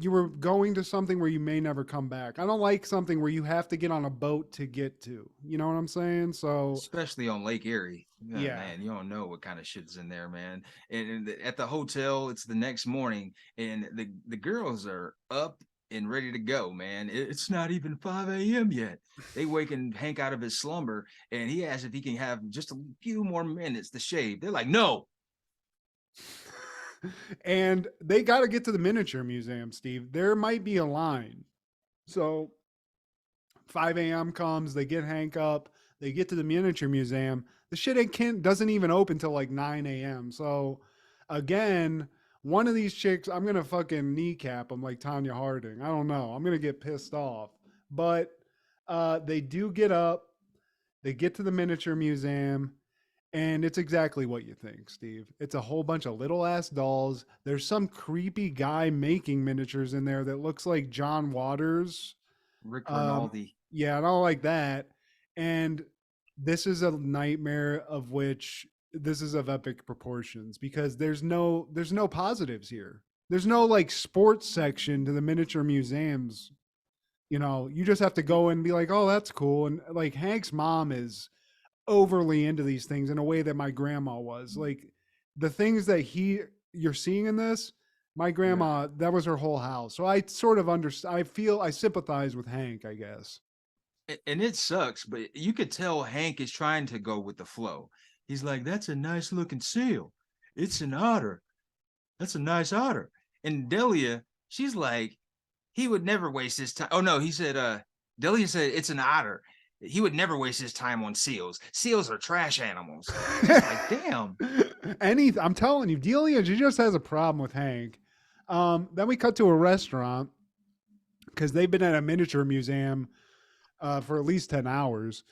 you were going to something where you may never come back. I don't like something where you have to get on a boat to get to. You know what I'm saying? So especially on Lake Erie. Yeah. Man, you don't know what kind of shit's in there, man. And at the hotel, it's the next morning, and the girls are up and ready to go, man. It's not even 5 a.m. yet. They waking Hank out of his slumber, and he asks if he can have just a few more minutes to shave. They're like, no. And they got to get to the miniature museum, Steve. There might be a line. So 5 a.m. comes, they get Hank up, they get to the miniature museum. The shit doesn't even open till like 9 a.m. So again, one of these chicks, I'm going to fucking kneecap them like Tanya Harding. I don't know. I'm going to get pissed off. But they do get up. They get to the miniature museum. And it's exactly what you think, Steve. It's a whole bunch of little ass dolls. There's some creepy guy making miniatures in there that looks like John Waters. Rick Rinaldi. Yeah, I don't like that. And this is a nightmare this is of epic proportions because there's no positives here. There's no like sports section to the miniature museums. You just have to go and be like, oh, that's cool. And like Hank's mom is overly into these things in a way that my grandma was. Like the things that you're seeing in this, my grandma, that was her whole house. So I sort of understand. I sympathize with Hank, I guess. And it sucks, but you could tell Hank is trying to go with the flow. He's like, that's a nice looking seal. It's an otter. That's a nice otter. And Delia, she's like, he would never waste his time. Oh no, he said, Delia said it's an otter. He would never waste his time on seals. Seals are trash animals. Just like, damn. I'm telling you, Delia, she just has a problem with Hank. Then we cut to a restaurant because they've been at a miniature museum for at least 10 hours.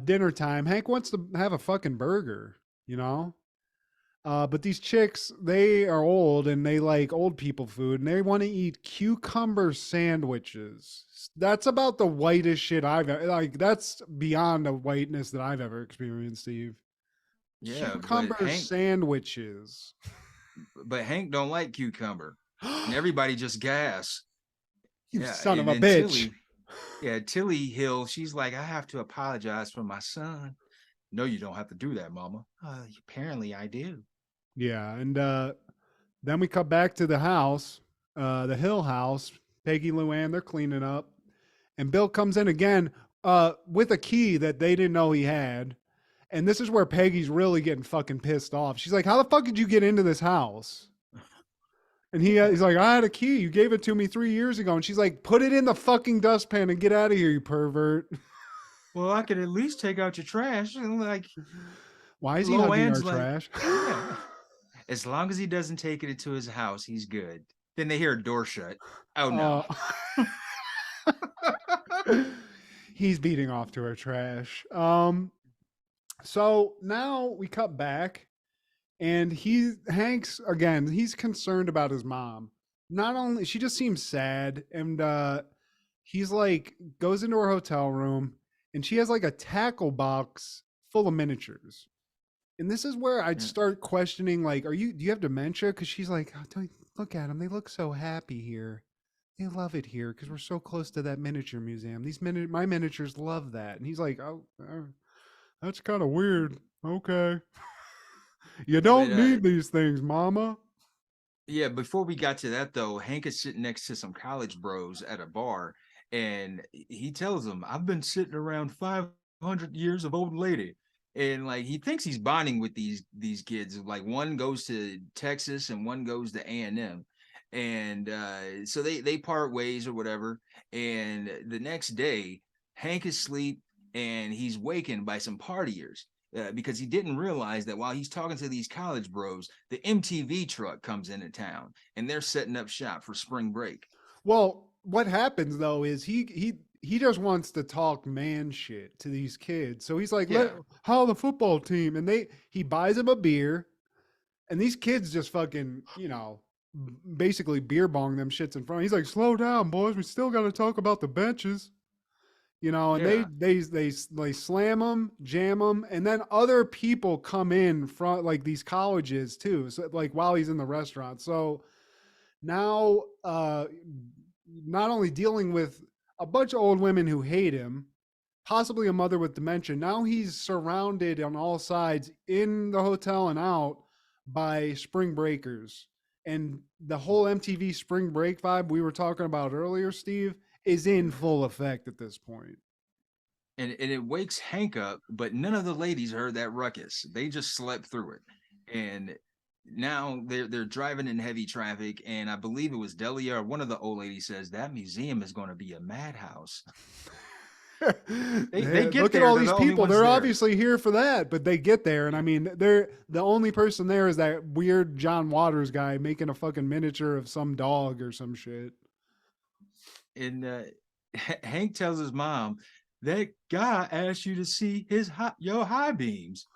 Dinner time. Hank wants to have a fucking burger, But these chicks, they are old and they like old people food and they want to eat cucumber sandwiches. That's about the whitest shit like. That's beyond the whiteness that I've ever experienced, Steve. Yeah, Cucumber sandwiches. but Hank don't like cucumber, and everybody just gas. You Yeah, son of and a then bitch. Tilly Hill, she's like, I have to apologize for my son. No, you don't have to do that, Mama. Apparently, I do. Yeah, and then we come back to the house, the Hill house. Peggy Luann, they're cleaning up, and Bill comes in again with a key that they didn't know he had. And this is where Peggy's really getting fucking pissed off. She's like, "How the fuck did you get into this house?" And he's like, "I had a key. You gave it to me 3 years ago." And she's like, "Put it in the fucking dustpan and get out of here, you pervert." Well, I could at least take out your trash. And like, why is he hugging our Loan's like, trash? Yeah. As long as he doesn't take it into his house, he's good. Then they hear a door shut. Oh no. He's beating off to our trash. So now we cut back and Hank's again, he's concerned about his mom. Not only she just seems sad and he's like goes into her hotel room and she has like a tackle box full of miniatures. And this is where I'd start questioning, like, do you have dementia? Because she's like, oh, don't look at them. They look so happy here. They love it here because we're so close to that miniature museum. My miniatures love that. And he's like, oh, that's kind of weird. Okay. You don't need these things, Mama. Yeah, before we got to that though, Hank is sitting next to some college bros at a bar, and he tells them, "I've been sitting around 500 years of old lady." And like he thinks he's bonding with these kids. Like one goes to Texas and one goes to A&M. And so they part ways or whatever. And the next day, Hank is asleep and he's wakened by some partiers. Because he didn't realize that while he's talking to these college bros, the MTV truck comes into town and they're setting up shop for spring break. Well, what happens though is he just wants to talk man shit to these kids. So he's like, how the football team? And he buys them a beer, and these kids just fucking, basically beer bong them shits in front. He's like, slow down, boys. We still got to talk about the benches. And they slam them, jam them, and then other people come in from like these colleges too. So like while he's in the restaurant. So now not only dealing with a bunch of old women who hate him, possibly a mother with dementia, now he's surrounded on all sides in the hotel and out by spring breakers. And the whole MTV spring break vibe we were talking about earlier, Steve, is in full effect at this point. And it wakes Hank up, but none of the ladies heard that ruckus. They just slept through it. And now they're driving in heavy traffic, and I believe it was Delia or one of the old ladies says that museum is going to be a madhouse. they get look there, at all these people. They're obviously here for that, but they get there, and I mean, they're the only person there is that weird John Waters guy making a fucking miniature of some dog or some shit. And Hank tells his mom, that guy asked you to see your high beams.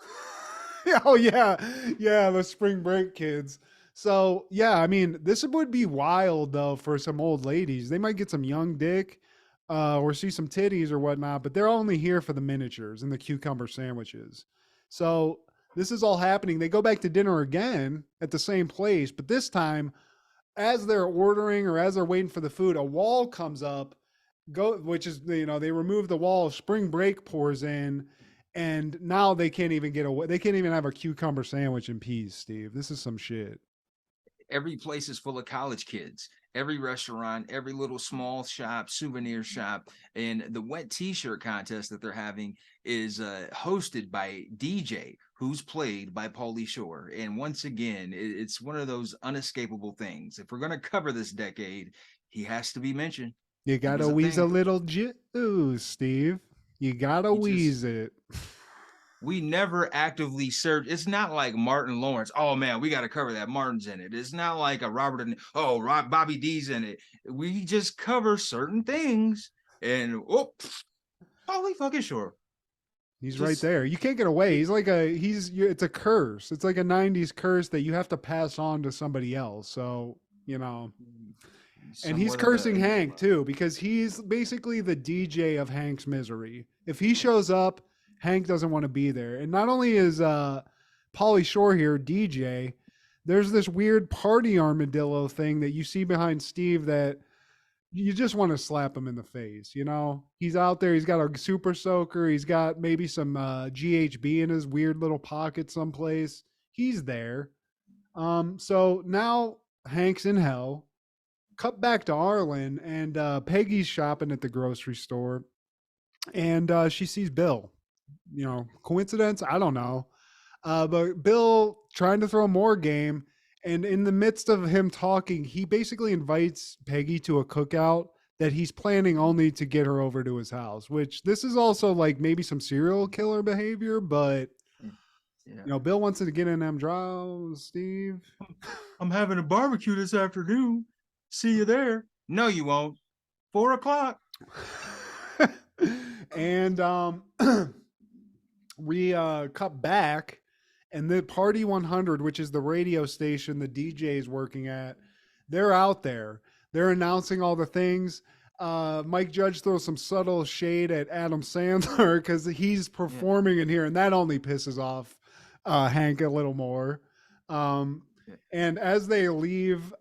Oh yeah, the spring break kids. So yeah, I mean, this would be wild though for some old ladies. They might get some young dick, or see some titties or whatnot, but they're only here for the miniatures and the cucumber sandwiches. So this is all happening. They go back to dinner again at the same place, but this time, as they're ordering or as they're waiting for the food, a wall comes up, which is they remove the wall. Spring break pours in. And now they can't even get away. They can't even have a cucumber sandwich in peace, Steve. This is some shit. Every place is full of college kids. Every restaurant, every little small shop, souvenir shop, and the wet t-shirt contest that they're having is hosted by DJ, who's played by Pauly Shore. And once again, it's one of those unescapable things. If we're going to cover this decade, he has to be mentioned. You got to wheeze a little juice, Steve. You gotta wheeze it. We never actively search. It's not like Martin Lawrence. Oh man, we got to cover that. Martin's in it. It's not like a Bobby D's in it. We just cover certain things, and holy fucking sure. He's right Just there. You can't get away. It's a curse. It's like a 90s curse that you have to pass on to somebody else. So, and he's somewhat of cursing a Hank too, because he's basically the DJ of Hank's misery. If he shows up, Hank doesn't want to be there. And not only is Pauly Shore here DJ, there's this weird party armadillo thing that you see behind Steve that you just want to slap him in the face. He's out there. He's got a super soaker. He's got maybe some GHB in his weird little pocket someplace. He's there. So now Hank's in hell. Cut back to Arlen, and Peggy's shopping at the grocery store, and she sees Bill. Coincidence? I don't know. But Bill trying to throw more game. And in the midst of him talking, he basically invites Peggy to a cookout that he's planning only to get her over to his house, which this is also like maybe some serial killer behavior, but Bill wants to get in them draws, Steve. I'm having a barbecue this afternoon. See you there. No, you won't. 4:00. And we cut back. And the Party 100, which is the radio station the DJ is working at, they're out there. They're announcing all the things. Mike Judge throws some subtle shade at Adam Sandler because he's performing in here, and that only pisses off Hank a little more. And as they leave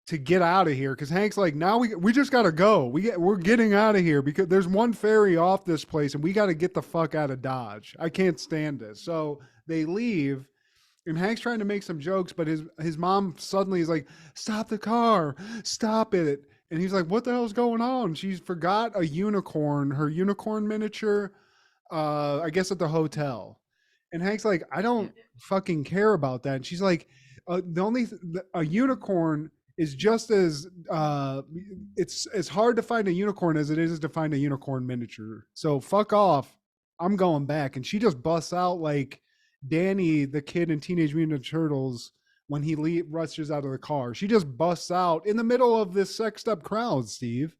to get out of here, because Hank's like, now we just got to go. We're getting out of here because there's one ferry off this place, and we got to get the fuck out of Dodge. I can't stand this. So they leave, and Hank's trying to make some jokes, but his mom suddenly is like, stop the car, stop it. And he's like, what the hell's going on? She forgot her unicorn miniature, I guess at the hotel. And Hank's like, I don't fucking care about that. And she's like, a unicorn is just as it's hard to find a unicorn as it is to find a unicorn miniature. So fuck off. I'm going back. And she just busts out like Danny, the kid in Teenage Mutant Ninja Turtles, when he rushes out of the car. She just busts out in the middle of this sexed up crowd, Steve.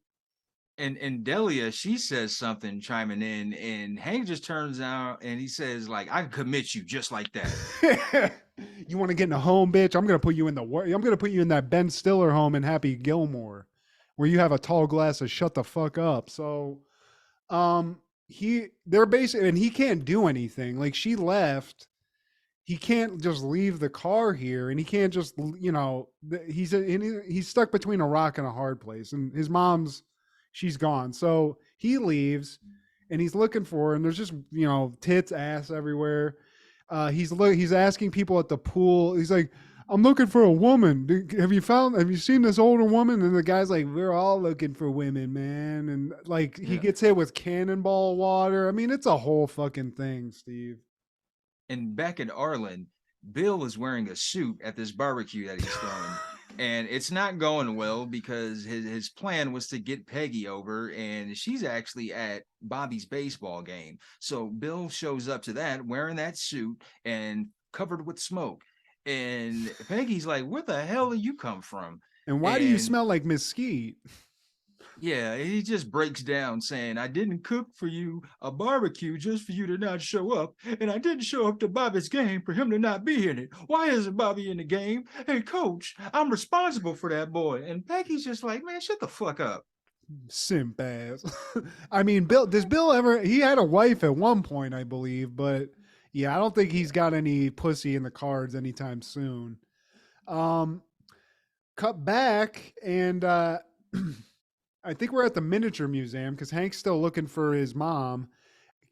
And Delia, she says something chiming in, and Hank just turns out and he says, like, I can commit you just like that. You want to get in a home, bitch? I'm gonna put you in that Ben Stiller home in Happy Gilmore, where you have a tall glass of shut the fuck up. So they're basically, and he can't do anything. Like, she left. He can't just leave the car here, and he can't just, he's stuck between a rock and a hard place, and his mom's, she's gone. So he leaves, and he's looking for her, and there's just, tits, ass everywhere. He's asking people at the pool. He's like, I'm looking for a woman. Have you seen this older woman? And the guy's like, we're all looking for women, man. And like, he gets hit with cannonball water. I mean, it's a whole fucking thing, Steve. And back in Arlen, Bill is wearing a suit at this barbecue that he's throwing. And it's not going well because his plan was to get Peggy over, and she's actually at Bobby's baseball game. So Bill shows up to that wearing that suit and covered with smoke. And Peggy's like, where the hell do you come from? And why do you smell like mesquite? Yeah, he just breaks down saying, I didn't cook for you a barbecue just for you to not show up. And I didn't show up to Bobby's game for him to not be in it. Why isn't Bobby in the game? Hey, coach, I'm responsible for that boy. And Peggy's just like, man, shut the fuck up. Simp ass. I mean, he had a wife at one point, I believe, but yeah, I don't think he's got any pussy in the cards anytime soon. Cut back, and I think we're at the miniature museum because Hank's still looking for his mom.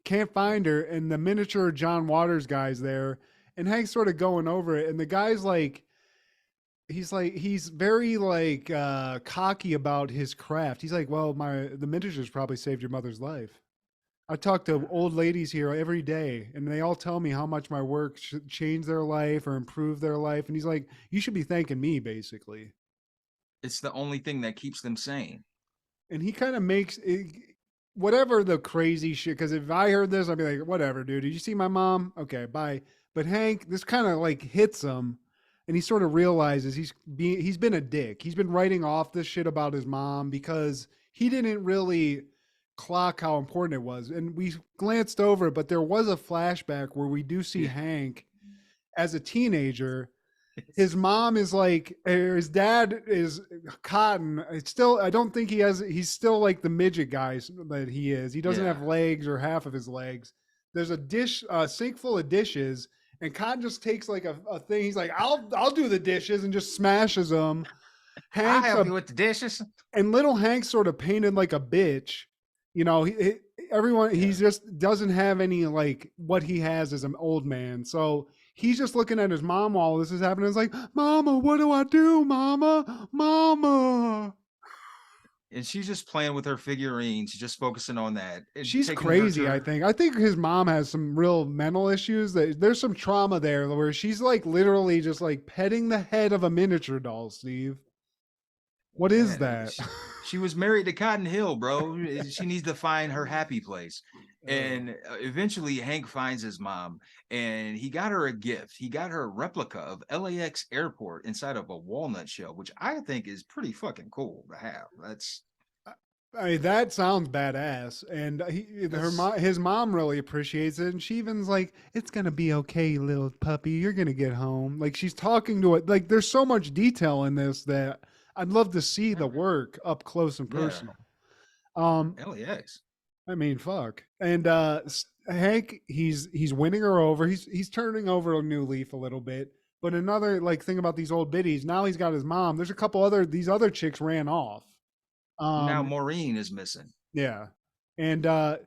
Can't find her, and the miniature John Waters guy's there, and Hank's sort of going over it, and the guy's like, he's very like cocky about his craft. He's like, well, the miniatures probably saved your mother's life. I talk to old ladies here every day, and they all tell me how much my work should change their life or improve their life. And he's like, you should be thanking me, basically. It's the only thing that keeps them sane. And he kind of makes it, whatever the crazy shit, because if I heard this, I'd be like, whatever, dude. Did you see my mom? Okay, bye. But Hank, this kind of like hits him, and he sort of realizes he's been a dick. He's been writing off this shit about his mom because he didn't really clock how important it was. And we glanced over it, but there was a flashback where we do see Hank as a teenager. His mom is like, or his dad is Cotton. It's still, I don't think he's still like the midget guy that he is. He doesn't have legs or half of his legs. There's a sink full of dishes, and Cotton just takes like a thing. He's like, I'll do the dishes, and just smashes them. I'll help you with the dishes. And little Hank sort of painted like a bitch. You know, he just doesn't have any like what he has as an old man. So he's just looking at his mom while this is happening. It's like, Mama, what do I do, Mama? Mama. And she's just playing with her figurines, just focusing on that. She's crazy, I think. I think his mom has some real mental issues. There's some trauma there where she's like literally just like petting the head of a miniature doll, Steve. What is that? She was married to Cotton Hill, bro. She needs to find her happy place. And eventually Hank finds his mom, and he got her a gift. He got her a replica of LAX airport inside of a walnut shell, which I think is pretty fucking cool to have. That sounds badass. And his mom really appreciates it. And she even's like, it's going to be okay, little puppy. You're going to get home. Like, she's talking to it. Like, there's so much detail in this that I'd love to see the work up close and personal. LAX. I mean, fuck. And Hank, he's winning her over. He's turning over a new leaf a little bit. But another like thing about these old biddies, now he's got his mom. There's a couple these other chicks ran off. Now Maureen is missing. Yeah. And I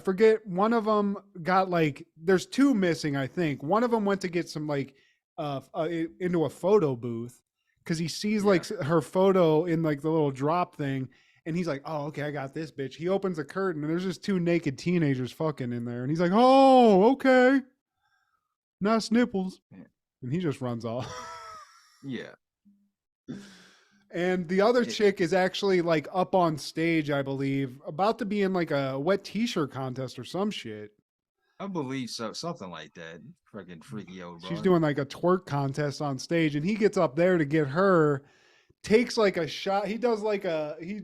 forget, one of them got like, there's two missing, I think. One of them went to get some like into a photo booth because he sees like her photo in like the little drop thing. And he's like, oh, okay, I got this bitch. He opens the curtain and there's just two naked teenagers fucking in there. And he's like, oh, okay. Nice nipples. Yeah. And he just runs off. Yeah. And the other chick is actually like up on stage, I believe, about to be in like a wet t-shirt contest or some shit. I believe so. Something like that. Freaking freaky old bro. She's doing like a twerk contest on stage, and he gets up there to get her. Takes like a shot. He does like he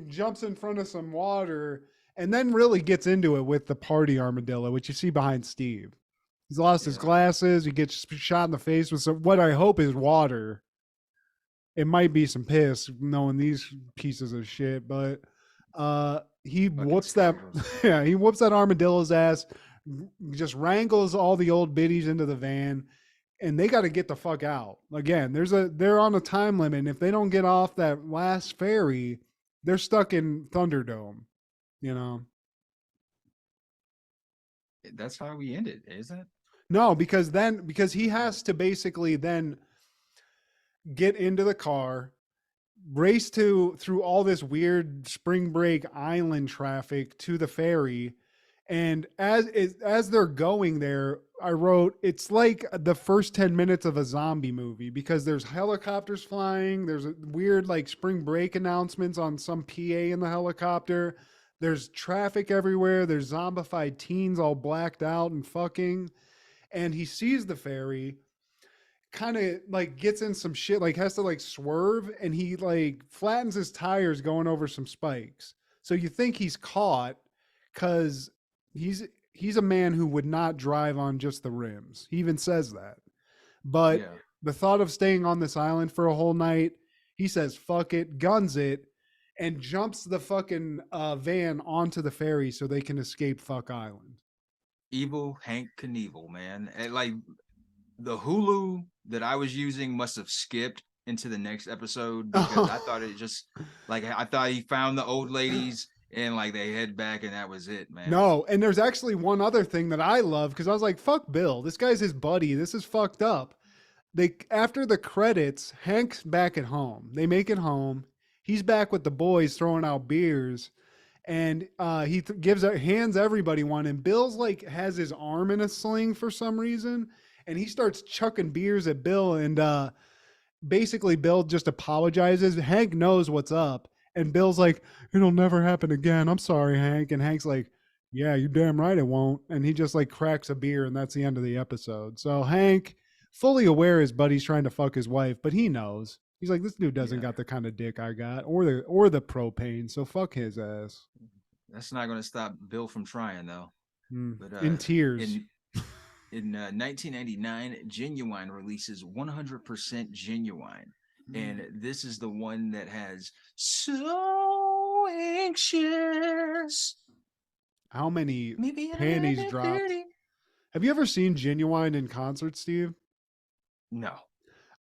jumps in front of some water and then really gets into it with the party armadillo, which you see behind Steve. He's lost his glasses. He gets shot in the face with what I hope is water. It might be some piss, knowing these pieces of shit, but he whoops that. Yeah, he whoops that armadillo's ass. Just wrangles all the old biddies into the van. And they got to get the fuck out. Again, they're on a time limit. And if they don't get off that last ferry, they're stuck in Thunderdome, you know? That's how we ended, isn't it? No, because he has to basically then get into the car, race through all this weird spring break island traffic to the ferry. And as they're going there, I wrote, it's like the first 10 minutes of a zombie movie because there's helicopters flying. There's a weird like spring break announcements on some PA in the helicopter. There's traffic everywhere. There's zombified teens all blacked out and fucking. And he sees the ferry, kind of like gets in some shit, like has to like swerve, and he like flattens his tires going over some spikes. So you think he's caught because he's a man who would not drive on just the rims. He even says that. But the thought of staying on this island for a whole night, he says, fuck it, guns it, and jumps the fucking van onto the ferry so they can escape Fuck Island. Evil Hank Knievel, man. And like the Hulu that I was using must have skipped into the next episode because I thought it just like, I thought he found the old ladies and like they head back and that was it, man. No, and there's actually one other thing that I love because I was like, fuck Bill. This guy's his buddy. This is fucked up. After the credits, Hank's back at home. They make it home. He's back with the boys throwing out beers. And he hands everybody one. And Bill's like has his arm in a sling for some reason. And he starts chucking beers at Bill. And basically Bill just apologizes. Hank knows what's up. And Bill's like, it'll never happen again. I'm sorry, Hank. And Hank's like, yeah, you're damn right it won't. And he just like cracks a beer and that's the end of the episode. So Hank, fully aware his buddy's trying to fuck his wife, but he knows. He's like, this dude doesn't got the kind of dick I got or the propane. So fuck his ass. That's not going to stop Bill from trying, though. But in tears. In 1999, Genuine releases 100% Genuine. And this is the one that has So Anxious. How many panties dropped? Have you ever seen Genuine in concert, Steve? No.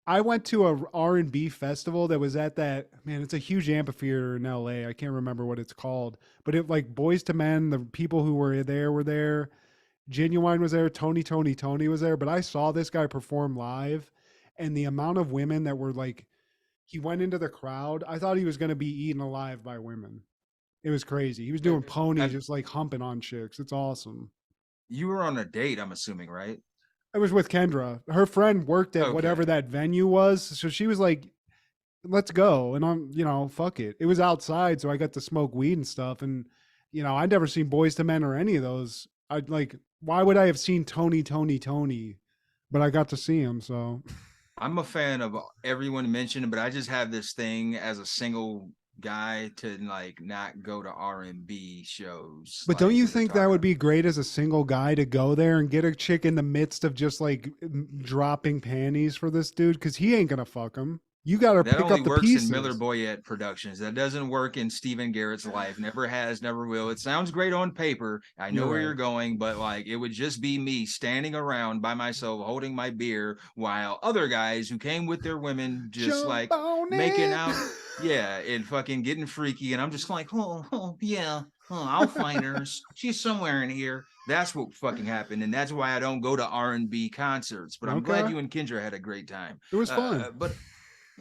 I went to a R&B festival that was at that, man, it's a huge amphitheater in LA. I can't remember what it's called, but it like Boys to Men, the people who were there. Genuine was there, Tony was there, but I saw this guy perform live, and the amount of women that were like, he went into the crowd. I thought he was going to be eaten alive by women. It was crazy. He was doing ponies, just like humping on chicks. It's awesome. You were on a date, I'm assuming, right? I was with Kendra. Her friend worked at whatever that venue was. So she was like, let's go. And I'm, fuck it. It was outside. So I got to smoke weed and stuff. And, I'd never seen Boys to Men or any of those. I'd like, why would I have seen Tony? But I got to see him. So I'm a fan of everyone mentioned, but I just have this thing as a single guy to like not go to R&B shows. But don't you think that would be great as a single guy to go there and get a chick in the midst of just like dropping panties for this dude? Because he ain't gonna fuck him. You got to pick up the pieces. That only works in Miller Boyette Productions. That doesn't work in Stephen Garrett's life. Never has, never will. It sounds great on paper. I know where you're going, but like it would just be me standing around by myself holding my beer while other guys who came with their women just like making out. Yeah, and fucking getting freaky. And I'm just like, I'll find her. She's somewhere in here. That's what fucking happened. And that's why I don't go to R&B concerts. But I'm glad you and Kendra had a great time. It was fun. But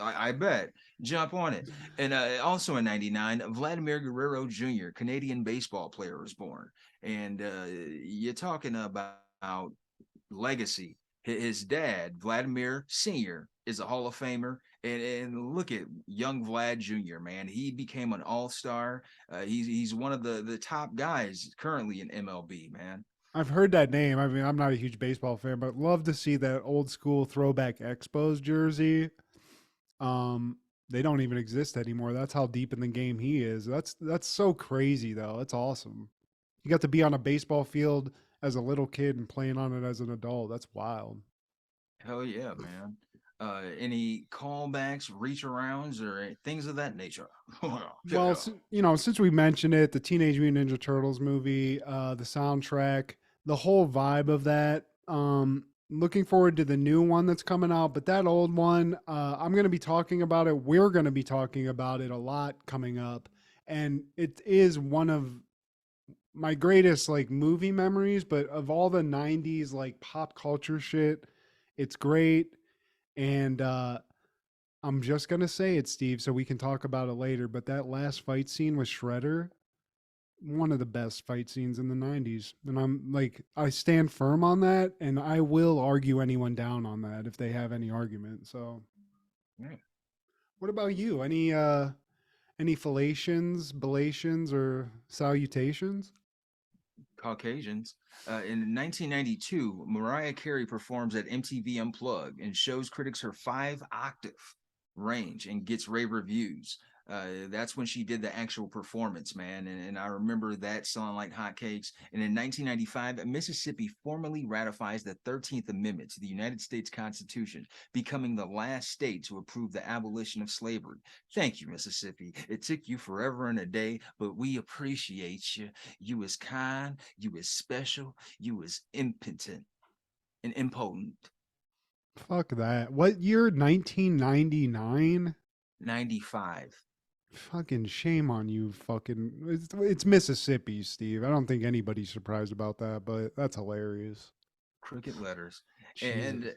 I bet. Jump on it. And also in 99, Vladimir Guerrero Jr., Canadian baseball player, was born. And you're talking about legacy. His dad, Vladimir Sr., is a Hall of Famer. And look at young Vlad Jr., man. He became an all-star. He's one of the top guys currently in MLB, man. I've heard that name. I mean, I'm not a huge baseball fan, but love to see that old school throwback Expos jersey. They don't even exist anymore. That's how deep in the game he is. That's so crazy, though. That's awesome. You got to be on a baseball field as a little kid and playing on it as an adult. That's wild. Hell yeah, man. Any callbacks, reach arounds, or things of that nature? Well, since we mentioned it, the Teenage Mutant Ninja Turtles movie, the soundtrack, the whole vibe of that. Looking forward to the new one that's coming out, but that old one, I'm going to be talking about it. We're going to be talking about it a lot coming up, and it is one of my greatest like movie memories. But of all the '90s like pop culture shit, it's great. And I'm just going to say it, Steve, so we can talk about it later. But that last fight scene with Shredder, one of the best fight scenes in the 90s. And I'm like, I stand firm on that. And I will argue anyone down on that if they have any argument. So, yeah. What about you? Any fellations, bellations, or salutations? Caucasians. In 1992, Mariah Carey performs at MTV Unplugged and shows critics her 5-octave range and gets rave reviews. That's when she did the actual performance, man. And I remember that selling like hotcakes. And in 1995, Mississippi formally ratifies the 13th Amendment to the United States Constitution, becoming the last state to approve the abolition of slavery. Thank you, Mississippi. It took you forever and a day, but we appreciate you. You was kind, you was special, you was impotent and impotent. Fuck that. What year? 1999? 95. Fucking shame on you, it's Mississippi, Steve. I don't think anybody's surprised about that, but that's hilarious. Cricket letters. Jesus. And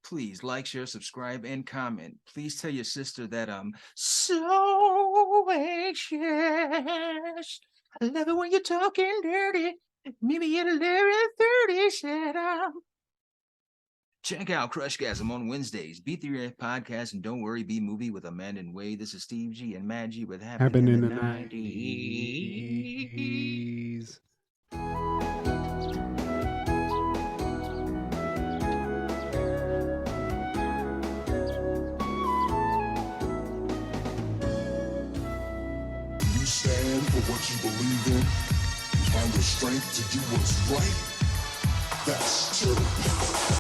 please like, share, subscribe, and comment. Please tell your sister that I'm so anxious. I love it when you're talking dirty. Maybe at 11:30 said Check out Crushgasm on Wednesdays. Beat the Earth podcast and Don't Worry, Be Movie with Amanda and Wade. This is Steve G and Mad G with Happened in the 90s. You say stand for what you believe in, you find the strength to do what's right, that's terror.